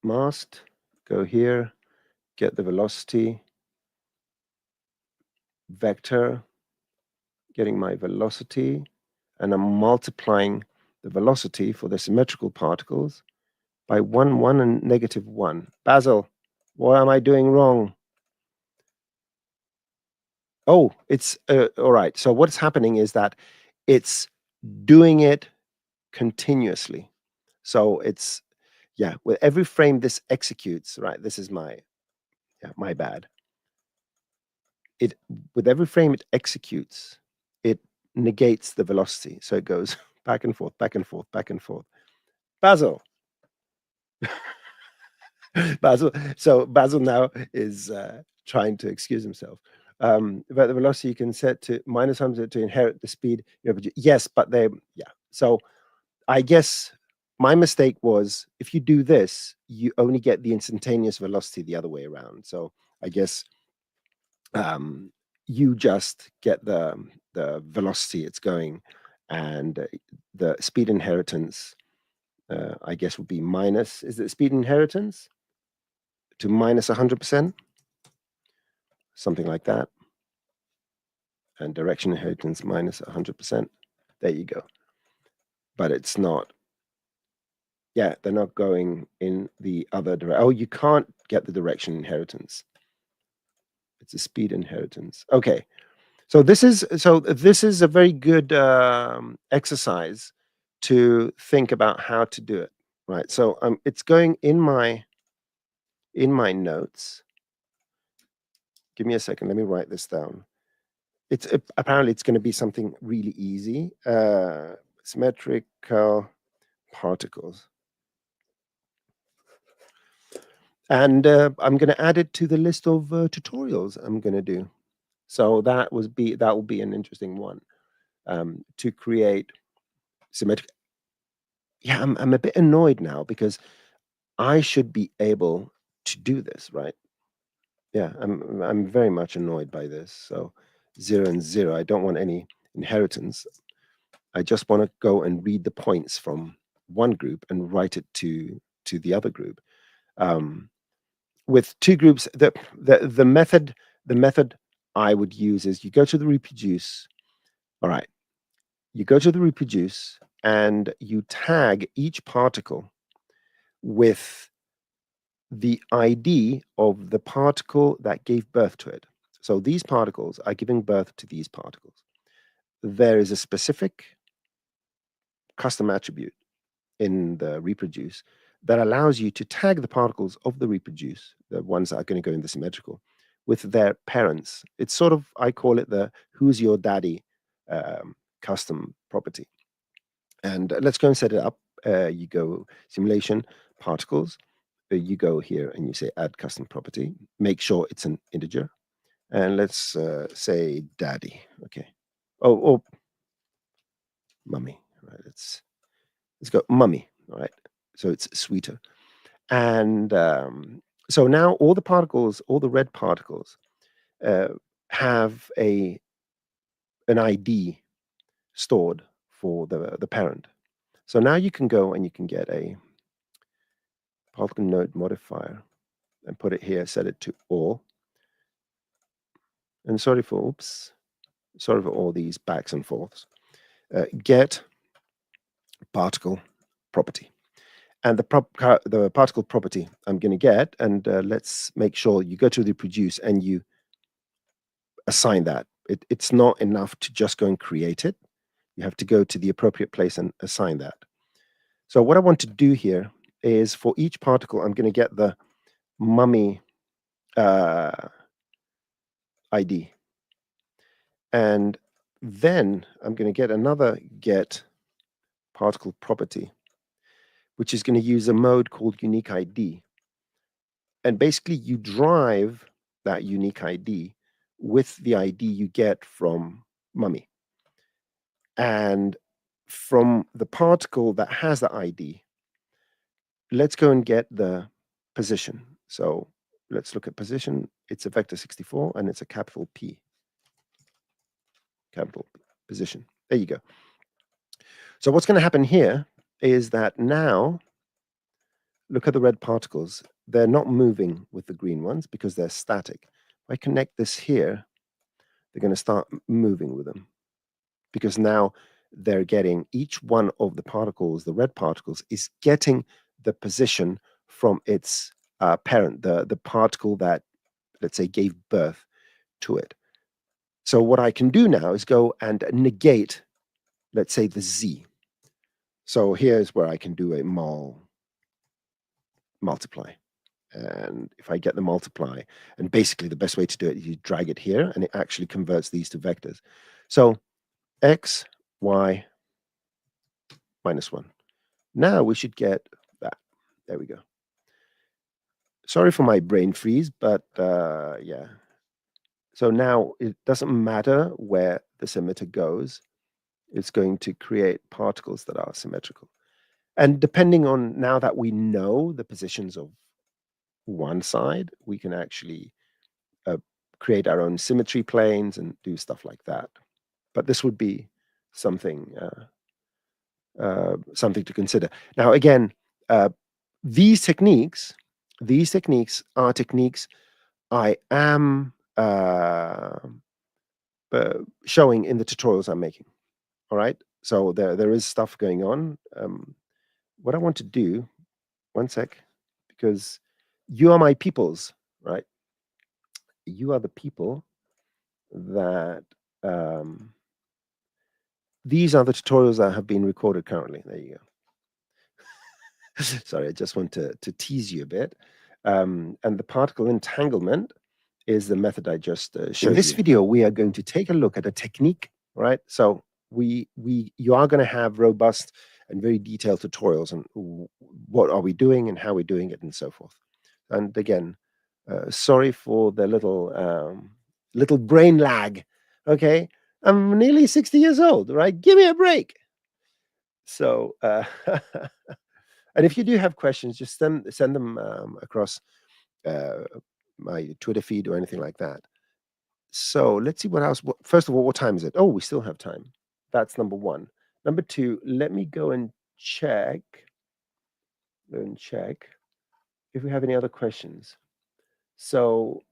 Must go here, get the velocity, vector, getting my velocity, and I'm multiplying the velocity for the symmetrical particles by 1, 1 and -1. Basil, what am I doing wrong? Oh, it's all right. So what's happening is that it's doing it continuously. So it's, yeah, with every frame this executes, right? This is my, my bad. It, with every frame it executes, it negates the velocity. So it goes back and forth, back and forth, back and forth. Basil. Basil now is trying to excuse himself. But the velocity you can set to -100 to inherit the speed. Yes, but they, So I guess my mistake was if you do this, you only get the instantaneous velocity the other way around. So I guess you just get the velocity it's going, and the speed inheritance, I guess, would be minus. Is it speed inheritance to minus 100%? Something like that. And direction inheritance minus 100%. There you go. But it's not. Yeah, they're not going in the other direction. Oh, you can't get the direction inheritance. It's a speed inheritance. Okay. So this is a very good exercise to think about how to do it, right? So it's going in my notes. Give me a second. Let me write this down. It's apparently it's going to be something really easy. Symmetrical particles. And I'm going to add it to the list of tutorials I'm going to do. So that will be an interesting one, to create symmetric. Yeah, I'm a bit annoyed now because I should be able to do this, right? Yeah, I'm very much annoyed by this. So 0 and 0. I don't want any inheritance. I just want to go and read the points from one group and write it to the other group. With two groups, the method I would use is you go to the reproduce. All right, you go to the reproduce and you tag each particle with the ID of the particle that gave birth to it. So these particles are giving birth to these particles. There is a specific custom attribute in the reproduce that allows you to tag the particles of the reproduce, the ones that are going to go in the symmetrical, with their parents. It's sort of, I call it the who's your daddy custom property. And let's go and set it up. You go simulation, particles, you go here and you say add custom property. Make sure it's an integer. And let's say daddy. Okay. Oh, mummy. Right. Let's go mummy. All right. So it's sweeter. And so now all the particles, all the red particles, have an ID stored for the parent. So now you can go and you can get a particle node modifier and put it here, set it to all. And sorry for all these backs and forths. Get particle property. And the particle property I'm going to get, and let's make sure you go to the produce and you assign that. It's not enough to just go and create it. You have to go to the appropriate place and assign that. So what I want to do here is for each particle, I'm going to get the mummy ID. And then I'm going to get another get particle property, which is going to use a mode called unique ID. And basically you drive that unique ID with the ID you get from mummy. And from the particle that has the ID, let's go and get the position. So let's look at position. It's a vector 64 and it's a capital P. Capital position. There you go. So what's going to happen here is that now, look at the red particles. They're not moving with the green ones because they're static. If I connect this here, they're going to start moving with them because now they're getting each one of the particles, the red particles, is getting the position from its parent, the particle that, let's say, gave birth to it. So what I can do now is go and negate, let's say, the Z. So here's where I can do a multiply. And if I get the multiply, and basically the best way to do it is you drag it here, and it actually converts these to vectors. So x, y, -1. Now we should get that. There we go. Sorry for my brain freeze, but yeah. So now it doesn't matter where this emitter goes. It's going to create particles that are symmetrical. And depending on, now that we know the positions of one side, we can actually create our own symmetry planes and do stuff like that. But this would be something something to consider. Now, again, these techniques are techniques I am showing in the tutorials I'm making. All right. So there is stuff going on. What I want to do, one sec, because you are my peoples, right? You are the people that these are the tutorials that have been recorded currently. There you go. Sorry, I just want to tease you a bit. And the particle entanglement is the method I just showed you. In this video, we are going to take a look at a technique, right? So you are going to have robust and very detailed tutorials on what are we doing and how we're doing it and so forth. And again, sorry for the little brain lag. Okay, I'm nearly 60 years old, right? Give me a break. So, and if you do have questions, just send them across my Twitter feed or anything like that. So let's see what else. First of all, what time is it? Oh, we still have time. That's number one. Number two, let me go and check. If we have any other questions. So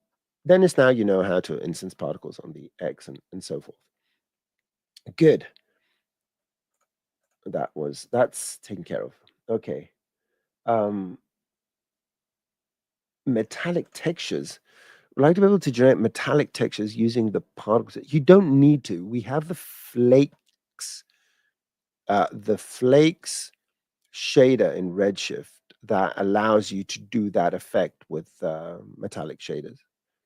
Dennis, now you know how to instance particles on the X and so forth. Good. That's taken care of. Okay. Metallic textures. I'd like to be able to generate metallic textures using the particles. You don't need to. We have the flakes shader in Redshift that allows you to do that effect with metallic shaders.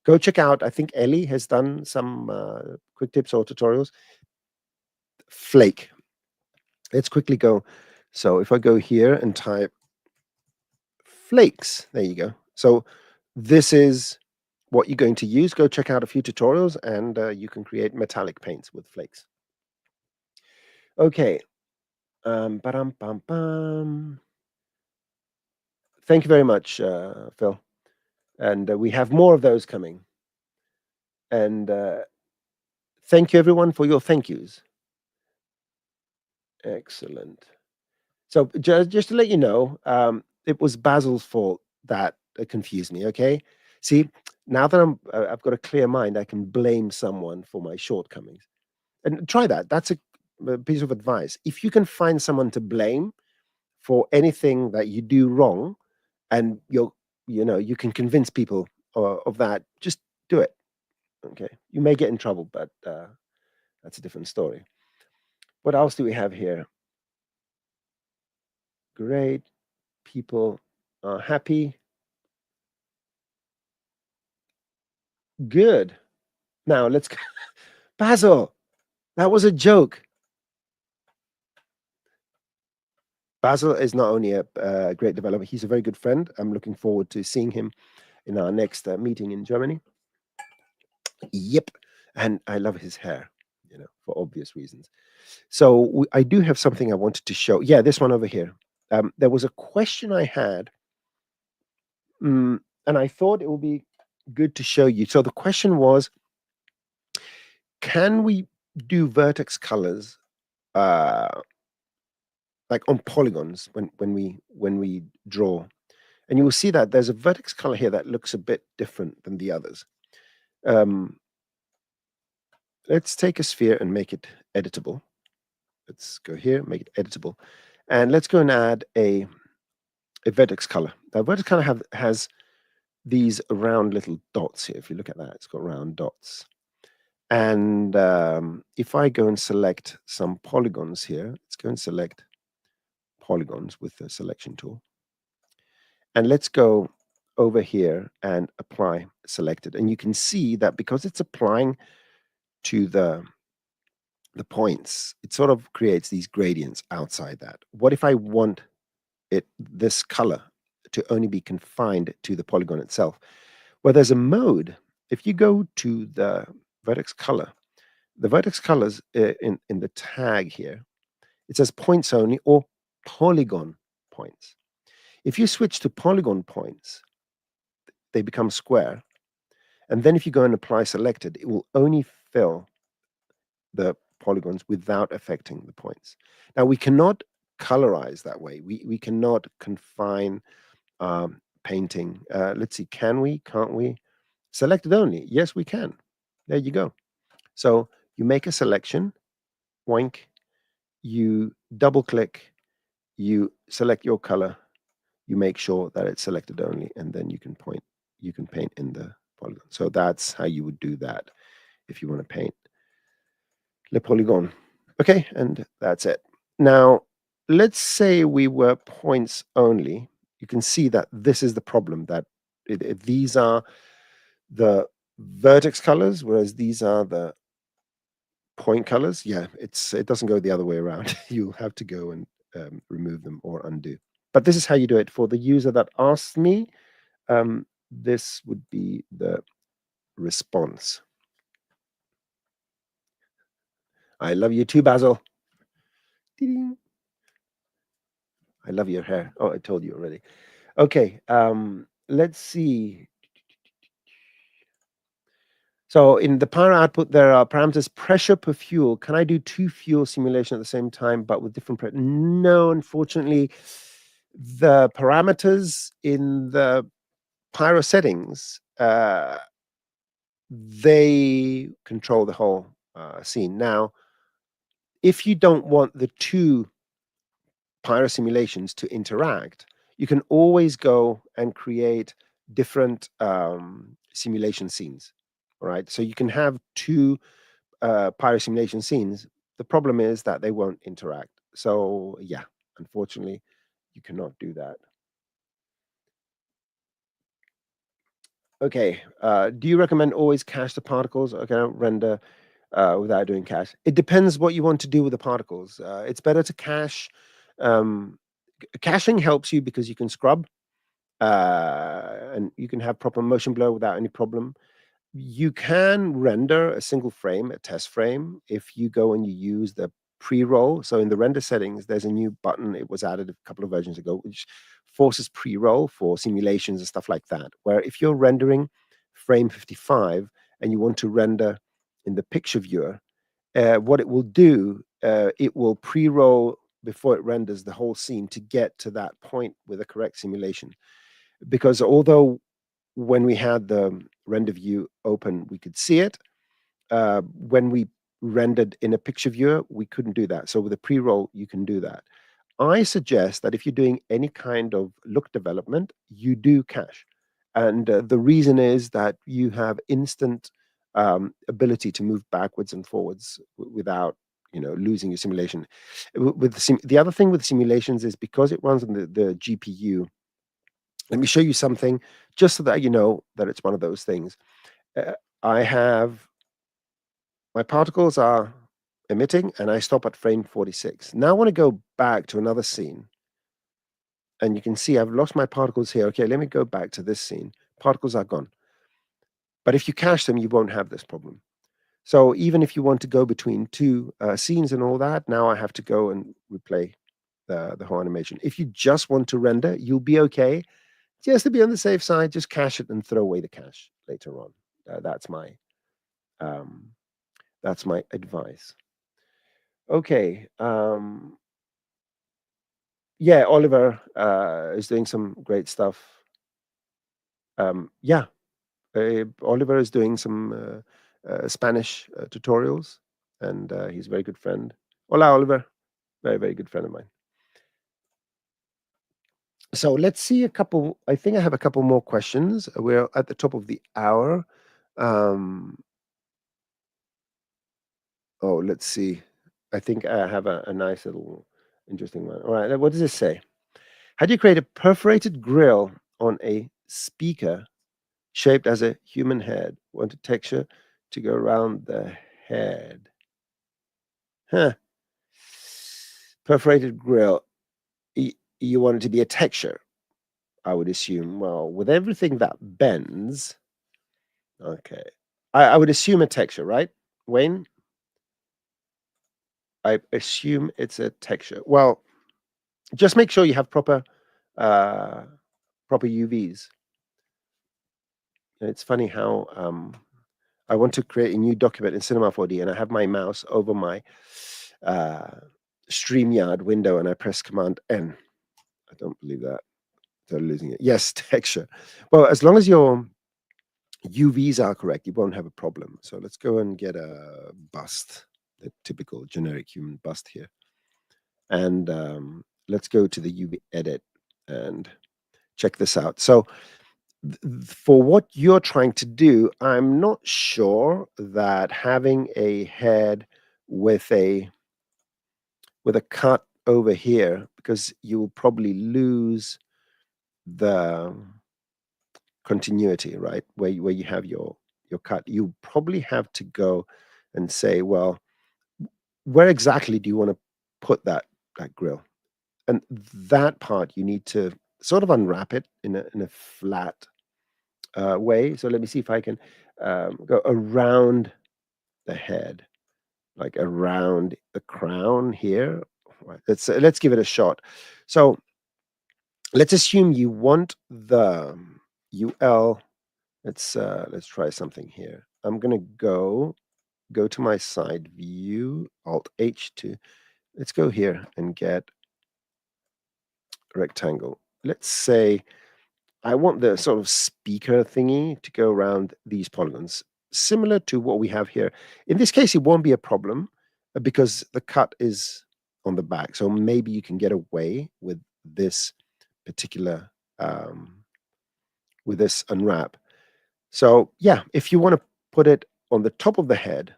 Go check out, I think Ellie has done some quick tips or tutorials. Flake. Let's quickly go. So if I go here and type flakes. There you go. So this is what you're going to use. Go check out a few tutorials, and you can create metallic paints with flakes. Okay. Ba-dum-bum-bum. Thank you very much, Phil. And we have more of those coming. And thank you, everyone, for your thank yous. Excellent. So just to let you know, it was Basil's fault that confused me. Okay. See, now that I've got a clear mind, I can blame someone for my shortcomings. And try that. That's a piece of advice. If you can find someone to blame for anything that you do wrong, and you can convince people of that, just do it. Okay. You may get in trouble, but that's a different story. What else do we have here? Great. People are happy. Good. Now let's go. Basil, that was a joke. Basil is not only a great developer, he's a very good friend. I'm looking forward to seeing him in our next meeting in Germany. Yep. And I love his hair, for obvious reasons. So I do have something I wanted to show. Yeah, this one over here. There was a question I had, and I thought it would be good to show you. So the question was, can we do vertex colors like on polygons when we draw? And you will see that there's a vertex color here that looks a bit different than the others. Let's take a sphere and make it editable. Let's go here, make it editable. And let's go and add a vertex color. Now, vertex color has these round little dots here. If you look at that, it's got round dots. And if I go and select some polygons here, let's go and select polygons with the selection tool. And let's go over here and apply selected. And you can see that because it's applying to the points, it sort of creates these gradients outside that. What if I want this color to only be confined to the polygon itself? Well, there's a mode. If you go to the vertex color, the vertex colors in the tag here, it says points only or polygon points. If you switch to polygon points, they become square. And then if you go and apply selected, it will only fill the polygons without affecting the points. Now, we cannot colorize that way. We cannot confine painting. Let's see, can we? Can't we? Selected only. Yes, we can. There you go. So you make a selection, oink, you double click, you select your color, you make sure that it's selected only, and then you can paint in the polygon. So that's how you would do that if you want to paint le polygon. Okay, and that's it. Now, let's say we were points only. You can see that this is the problem, that these are the vertex colors, whereas these are the point colors. Yeah, it doesn't go the other way around. You have to go and remove them or undo. But this is how you do it. For the user that asked me, this would be the response. I love you too, Basil. Ding. I love your hair. Oh, I told you already. Okay, let's see. So in the Pyro output, there are parameters pressure per fuel. Can I do 2 fuel simulation at the same time, but with different pressure? No, unfortunately. The parameters in the Pyro settings, they control the whole scene. Now, if you don't want the 2 Pyro simulations to interact, you can always go and create different simulation scenes. All right, so you can have 2 Pyro simulation scenes. The problem is that they won't interact. So yeah, unfortunately, you cannot do that. Okay, do you recommend always cache the particles? Okay, render without doing cache. It depends what you want to do with the particles. It's better to cache. Caching helps you because you can scrub. and you can have proper motion blur without any problem. You can render a single frame, a test frame, if you go and you use the pre-roll. So in the render settings, there's a new button. It was added a couple of versions ago, which forces pre-roll for simulations and stuff like that, where if you're rendering frame 55 and you want to render in the picture viewer, what it will do, it will pre-roll before it renders the whole scene to get to that point with a correct simulation. Because although when we had the render view open, we could see it, when we rendered in a picture viewer, we couldn't do that. So with a pre-roll, you can do that. I suggest that if you're doing any kind of look development, you do cache. And the reason is that you have instant ability to move backwards and forwards without losing your simulation. With the other thing with simulations is because it runs on the GPU. Let me show you something just so that you know that it's one of those things. Uh, I have my particles are emitting and I stop at frame 46. Now I want to go back to another scene. And you can see I've lost my particles here. Okay, let me go back to this scene. Particles are gone. But if you cache them, you won't have this problem. So even if you want to go between two scenes and all that, now I have to go and replay the whole animation. If you just want to render, you'll be okay. Just to be on the safe side, just cache it and throw away the cache later on. Um, that's my advice. Okay. Yeah, Oliver is doing some great stuff. Yeah, Oliver is doing some Spanish tutorials, and he's a very good friend. Hola, Oliver. Very, very good friend of mine. So let's see a couple. I think I have a couple more questions. We're at the top of the hour. Oh, let's see. I think I have a nice little interesting one. All right, what does this say? How do you create a perforated grill on a speaker shaped as a human head? Want a texture to go around the head. Huh. Perforated grill. You want it to be a texture, I would assume. Well, with everything that bends, okay. I would assume a texture, right, Wayne? I assume it's a texture. Well, just make sure you have proper UVs. It's funny how I want to create a new document in Cinema 4D, and I have my mouse over my StreamYard window, and I press Command N. I don't believe that. They're losing it. Yes, texture. Well, as long as your UVs are correct, you won't have a problem. So let's go and get a bust, the typical generic human bust here. And let's go to the UV edit and check this out. So for what you're trying to do, I'm not sure that having a head with a cut over here, because you will probably lose the continuity, right? Where you have your cut, you probably have to go and say, well, where exactly do you want to put that grill? And that part you need to sort of unwrap it in a flat way. So let me see if I can go around the head, like around the crown here. Right, let's give it a shot. So let's assume you want the UL. Let's try something here. I'm gonna go to my side view, Alt H to let's go here and get rectangle. Let's say I want the sort of speaker thingy to go around these polygons, similar to what we have here. In this case, it won't be a problem because the cut is on the back. So maybe you can get away with this particular, with this unwrap. So yeah, if you want to put it on the top of the head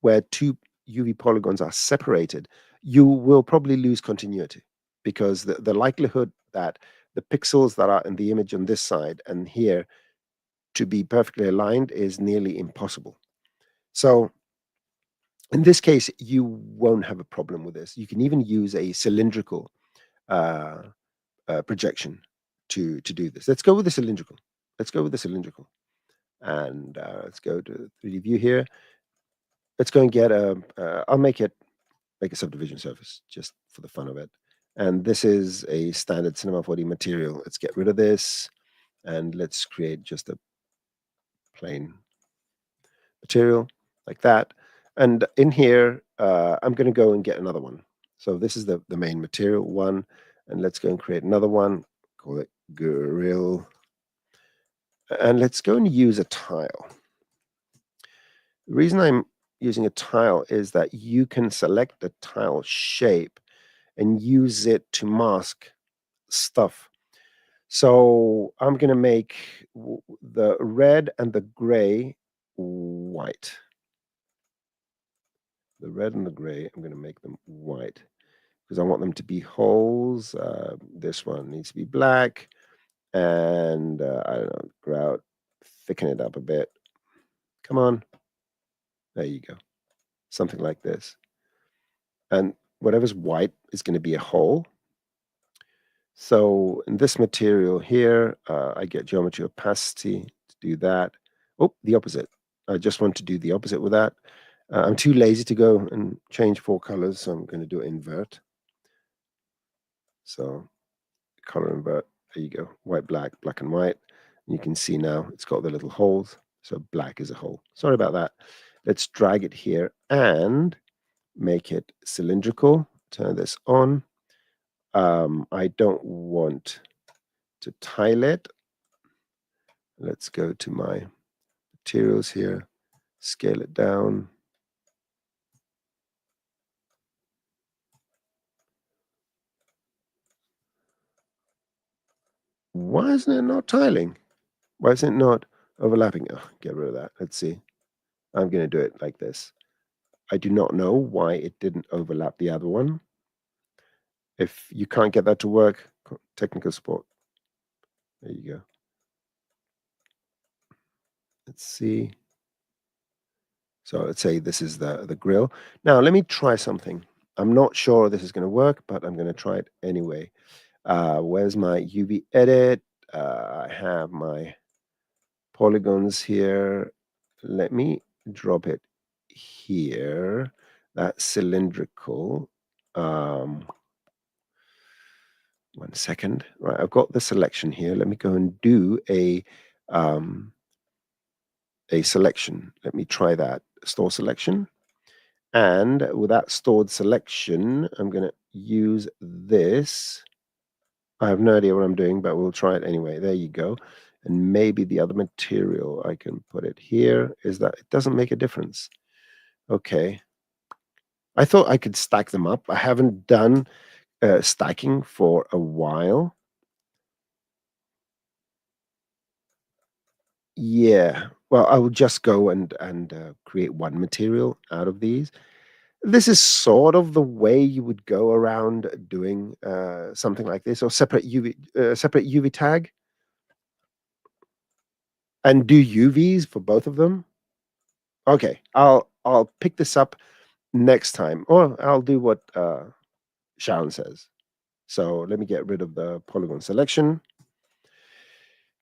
where two UV polygons are separated, you will probably lose continuity because the likelihood that the pixels that are in the image on this side and here to be perfectly aligned is nearly impossible. So in this case, you won't have a problem with this. You can even use a cylindrical projection to do this. Let's go with the cylindrical. Let's go with the cylindrical. And let's go to 3D view here. Let's go and get I'll make a subdivision surface just for the fun of it. And this is a standard Cinema 4D material. Let's get rid of this and let's create just a plain material like that. And in here, I'm going to go and get another one. So this is the main material one. And let's go and create another one. Call it grill. And let's go and use a tile. The reason I'm using a tile is that you can select the tile shape and use it to mask stuff. So I'm going to make the red and the gray white. The red and the gray, I'm going to make them white because I want them to be holes. This one needs to be black. And I don't know, grout, thicken it up a bit. Come on. There you go. Something like this. And whatever's white is going to be a hole. So in this material here, I get geometry opacity to do that. Oh, the opposite. I just want to do the opposite with that. I'm too lazy to go and change 4 colors, so I'm going to do invert. So color invert. There you go. White, black, black and white. And you can see now it's got the little holes. So black is a hole. Sorry about that. Let's drag it here and make it cylindrical. Turn this on. I don't want to tile it. Let's go to my materials here, scale it down. Why isn't it not tiling? Why is it not overlapping? Oh, get rid of that. Let's see. I'm going to do it like this. I do not know why it didn't overlap the other one. If you can't get that to work, technical support. There you go. Let's see. So let's say this is the grill. Now let me try something. I'm not sure this is going to work, but I'm going to try it anyway. Where's my UV edit? I have my polygons here. Let me drop it here. That's cylindrical. 1 second. Right, I've got the selection here. Let me go and do a selection. Let me try that. Store selection. And with that stored selection, I'm going to use this. I have no idea what I'm doing, but we'll try it anyway. There you go. And maybe the other material, I can put it here, is that it doesn't make a difference. Okay. I thought I could stack them up. I haven't done stacking for a while. Yeah. Well, I will just go and create one material out of these. This is sort of the way you would go around doing something like this, or separate UV tag, and do UVs for both of them. Okay, I'll pick this up next time, or I'll do what Sharon says. So let me get rid of the polygon selection,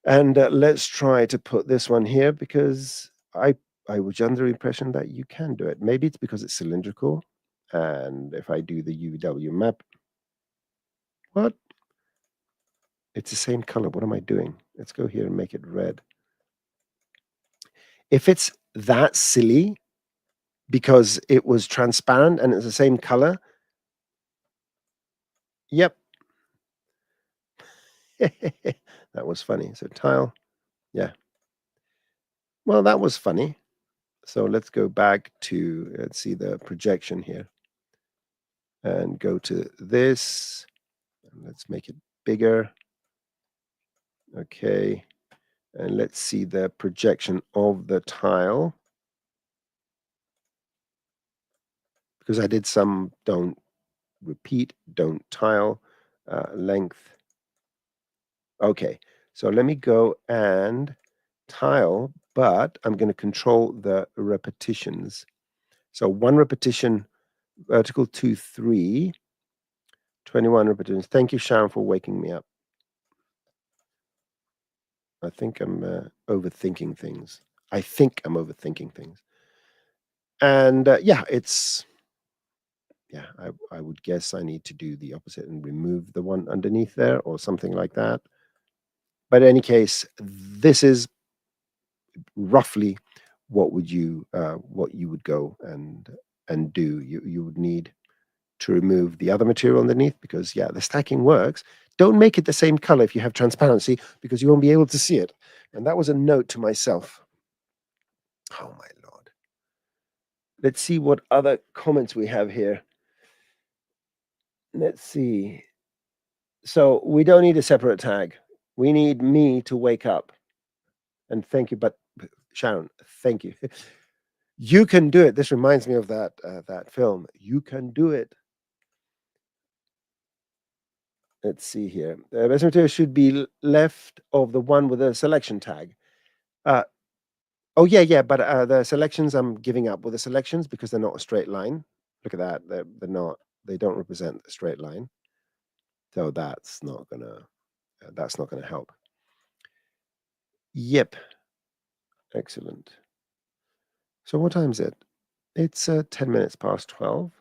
and let's try to put this one here because I was under the impression that you can do it. Maybe it's because it's cylindrical, and if I do the UW map, what? It's the same color. What am I doing? Let's go here and make it red. If it's that silly because it was transparent and it's the same color, yep. That was funny. So tile, yeah. Well, that was funny. So let's go back to, let's see the projection here. And go to this. And let's make it bigger. Okay. And let's see the projection of the tile. Because I did some don't repeat, don't tile, length. Okay, so let me go and tile, but I'm going to control the repetitions. So 1 repetition, vertical 2, 3, 21 repetitions. Thank you, Sharon, for waking me up. I think I'm overthinking things. I think I'm overthinking things. And yeah, I would guess I need to do the opposite and remove the one underneath there or something like that. But in any case, this is roughly what you would go and do. You would need to remove the other material underneath because yeah, the stacking works. Don't make it the same color if you have transparency because you won't be able to see it. And that was a note to myself. Oh my lord. Let's see what other comments we have here. Let's see. So we don't need a separate tag. We need me to wake up. And thank you, but Sharon, thank you. You can do it. This reminds me of that film. You can do it. Let's see here. The best material should be left of the one with a selection tag. Oh yeah, but the selections I'm giving up with the selections because they're not a straight line. Look at that. They're not. They don't represent a straight line. So that's not gonna help. Yep. Excellent. So what time is it? It's 10 minutes past 12.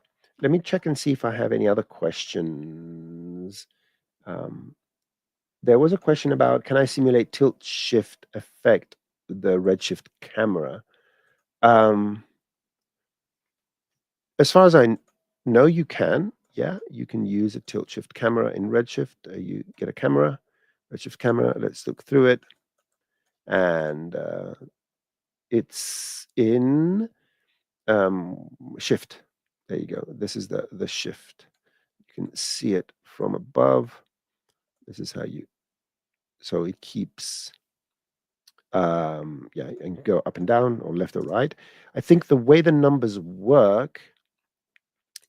Let me check and see if I have any other questions. There was a question about, can I simulate tilt shift effect with the redshift camera? As far as I know, you can. Yeah, you can use a tilt shift camera in redshift. You get a camera, redshift camera. Let's look through it. And it's in shift. There you go. This is the shift. You can see it from above. This is how you, so it keeps, yeah, and go up and down or left or right. I think the way the numbers work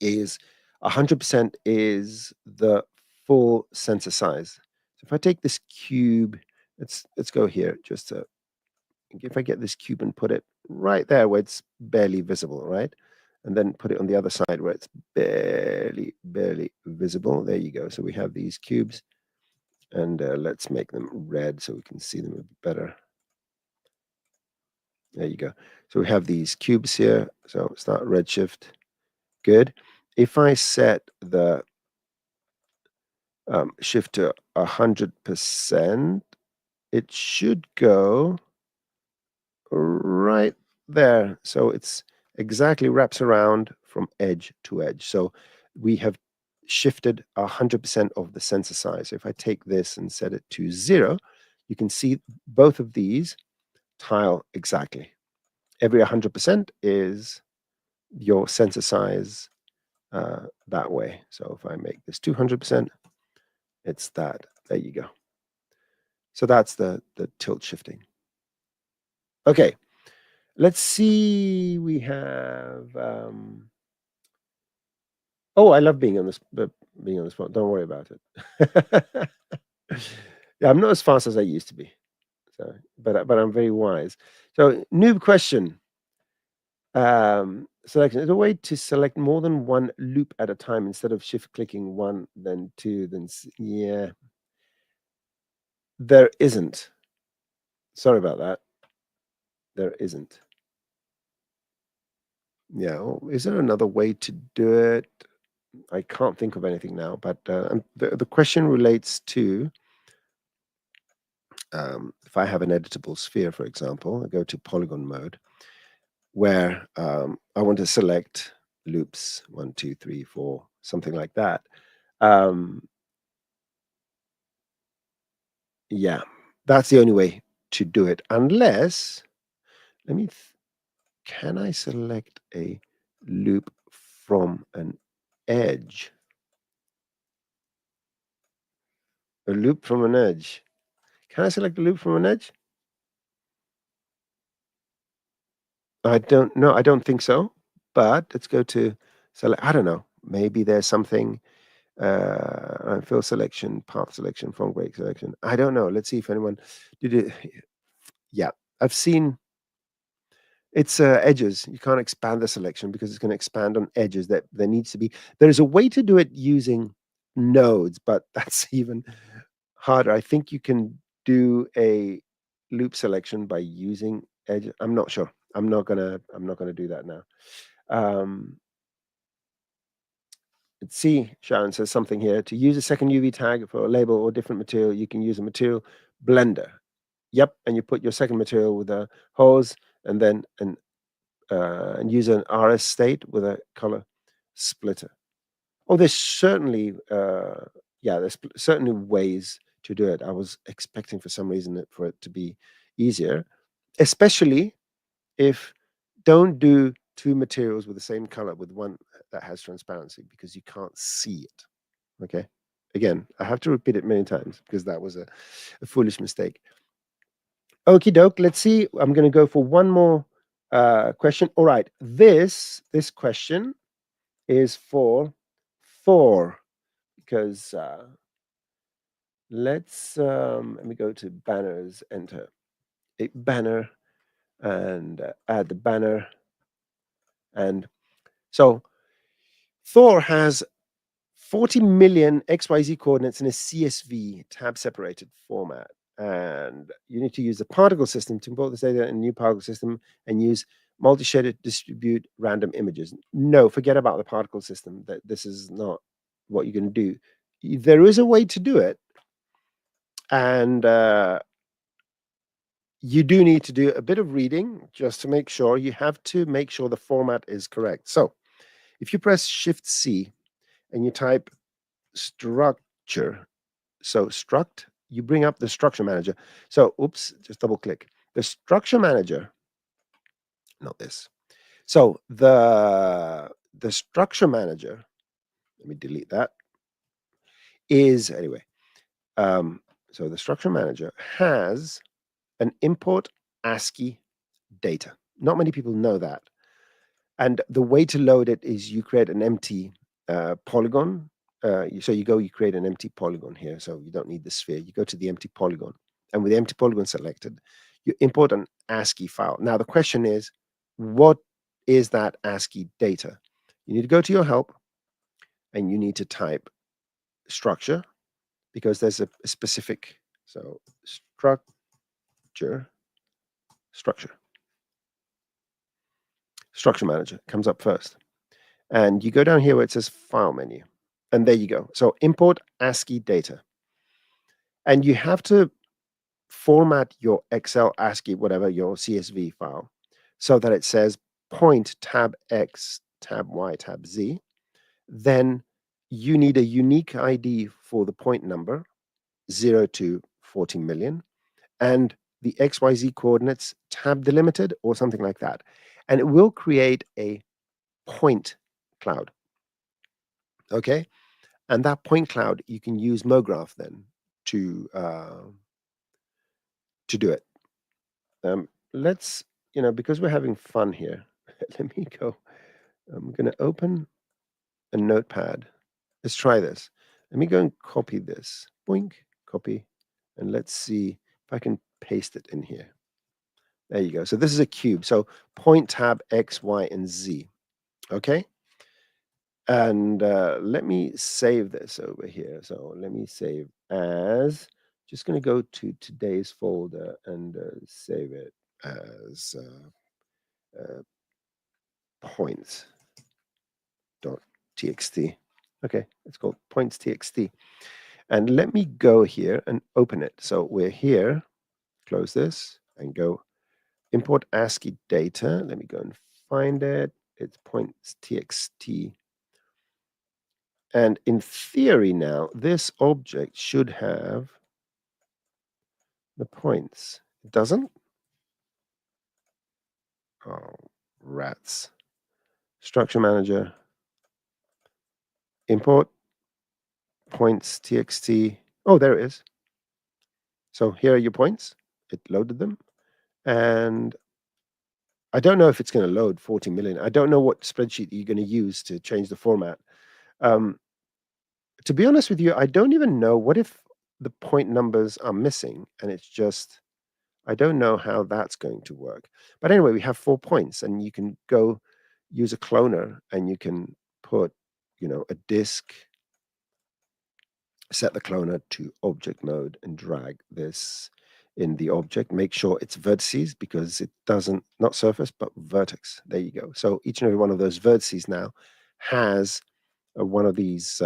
is 100% is the full sensor size. So if I take this cube, let's go here, just to, if I get this cube and put it right there where it's barely visible, right? And then put it on the other side where it's barely visible. There you go. So we have these cubes. And let's make them red so we can see them a bit better. There you go. So we have these cubes here. So start redshift. Good. If I set the shift to 100%, it should go right there. So it's exactly wraps around from edge to edge. So we have shifted 100% of the sensor size. So if I take this and set it to 0, you can see both of these tile exactly. Every 100% is your sensor size that way. So if I make this 200%, it's that. There you go. So that's the tilt shifting. Okay, let's see. We have. Oh, I love being on this. Being on the spot. Don't worry about it. Yeah, I'm not as fast as I used to be. So, but I'm very wise. So, noob question. Selection is a way to select more than one loop at a time instead of shift clicking one, then two, then yeah. There isn't. Sorry about that. There isn't. Yeah. Well, is there another way to do it? I can't think of anything now. But the question relates to if I have an editable sphere, for example, I go to polygon mode, where I want to select loops 1, 2, 3, 4, something like that. Yeah, that's the only way to do it. Unless, let me, can I select a loop from an edge? A loop from an edge. Can I select a loop from an edge? I don't know. I don't think so. But let's go to select. I don't know. Maybe there's something. Fill selection, path selection, front break selection. I don't know. Let's see if anyone did it. Yeah, I've seen. It's edges. You can't expand the selection because it's going to expand on edges. That there needs to be. There's a way to do it using nodes, but that's even harder. I think you can do a loop selection by using edge. I'm not sure. I'm not gonna do that now. Let's see, Sharon says something here. To use a second UV tag for a label or different material, you can use a material blender. Yep, and you put your second material with a hose and then and use an RS state with a color splitter. Oh, there's certainly there's certainly ways to do it. I was expecting for some reason for it to be easier, especially if don't do two materials with the same color with one that has transparency because you can't see it. Okay. Again, I have to repeat it many times because that was a foolish mistake. Okie doke. Let's see. I'm going to go for one more question. All right. This question is for Thor because let me go to banners, enter a banner and add the banner. And so Thor has 40 million XYZ coordinates in a CSV tab separated format. And you need to use the particle system to import this data in a new particle system and use multi-shaded distribute random images. No, forget about the particle system. That this is not what you're going to do. There is a way to do it. And you do need to do a bit of reading just to make sure. You have to make sure the format is correct. So if you press Shift C and you type structure, so struct, you bring up the structure manager. So oops, just double click the structure manager, not this. So the structure manager, let me delete that, is anyway. So the structure manager has an import ASCII data. Not many people know that. And the way to load it is you create an empty polygon. So you create an empty polygon here. So you don't need the sphere. You go to the empty polygon. And with the empty polygon selected, you import an ASCII file. Now, the question is, what is that ASCII data? You need to go to your help and you need to type structure because there's a specific, so structure manager comes up first. And you go down here where it says file menu. And there you go. So import ASCII data. And you have to format your Excel, ASCII, whatever, your CSV file, so that it says point tab X, tab Y, tab Z. Then you need a unique ID for the point number, 0 to 40 million, and the XYZ coordinates tab delimited or something like that. And it will create a point cloud. Okay. And that point cloud, you can use MoGraph then to do it. Let's, because we're having fun here, let me go. I'm going to open a notepad. Let's try this. Let me go and copy this. Boink, copy. And let's see if I can paste it in here. There you go. So this is a cube. So point tab X, Y, and Z. Okay. And let me save this over here. So let me save as, just going to go to today's folder and save it as points.txt. Okay, it's called points.txt. And let me go here and open it. So we're here, close this and go import ASCII data. Let me go and find it. It's points.txt. And in theory now, this object should have the points. It doesn't? Oh, rats. Structure manager, import points txt. Oh, there it is. So here are your points. It loaded them. And I don't know if it's going to load 40 million. I don't know what spreadsheet you're going to use to change the format. To be honest with you, I don't even know what if the point numbers are missing and it's just, I don't know how that's going to work. But anyway, we have 4 points and you can go use a cloner and you can put, a disk, set the cloner to object mode and drag this in the object. Make sure it's vertices because it doesn't, not surface, but vertex. There you go. So each and every one of those vertices now has one of these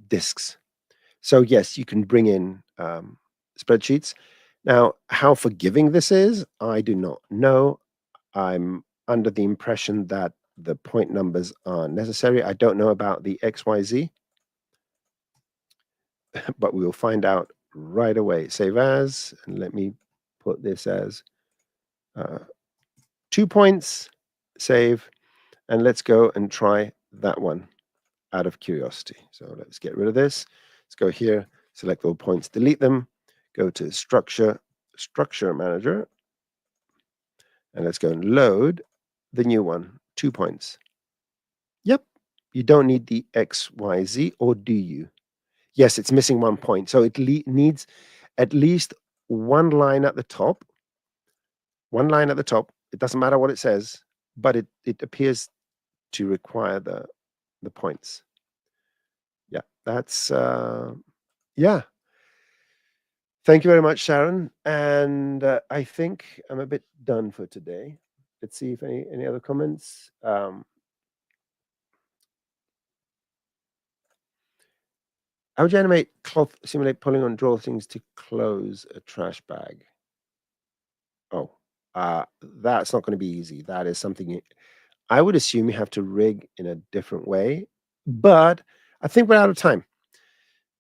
disks. So yes, you can bring in spreadsheets. Now, how forgiving this is, I do not know. I'm under the impression that the point numbers are necessary. I don't know about the XYZ, but we will find out right away. Save as, and let me put this as 2 points, save, and let's go and try that one out of curiosity. So let's get rid of this. Let's go here, select all points, delete them, go to structure manager, and let's go and load the new one, 2 points. Yep, you don't need the X, Y, Z, or do you? Yes, it's missing 1 point. So it needs at least one line at the top. One line at the top. It doesn't matter what it says, but it appears to require the points. Yeah, that's yeah. Thank you very much, Sharon. And I think I'm a bit done for today. Let's see if any other comments. How would you animate cloth, simulate polygon, draw things to close a trash bag? Oh, that's not going to be easy. That is something I would assume you have to rig in a different way, but I think we're out of time.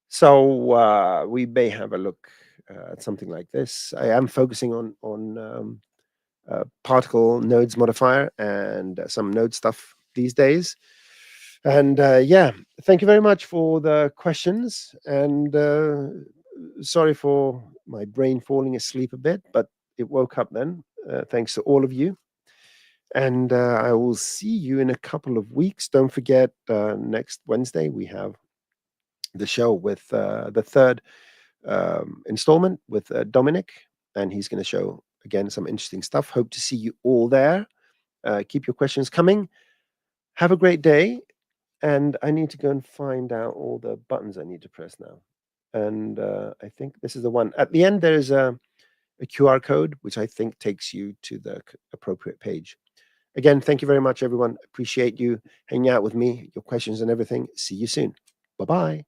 So we may have a look at something like this. I am focusing on particle nodes modifier and some node stuff these days. And yeah, thank you very much for the questions. And sorry for my brain falling asleep a bit, but it woke up then. Thanks to all of you. And I will see you in a couple of weeks. Don't forget, next Wednesday, we have the show with the third installment with Dominic. And he's going to show, again, some interesting stuff. Hope to see you all there. Keep your questions coming. Have a great day. And I need to go and find out all the buttons I need to press now. And I think this is the one. At the end, there is a QR code, which I think takes you to the appropriate page. Again, thank you very much, everyone. Appreciate you hanging out with me, your questions and everything. See you soon. Bye-bye.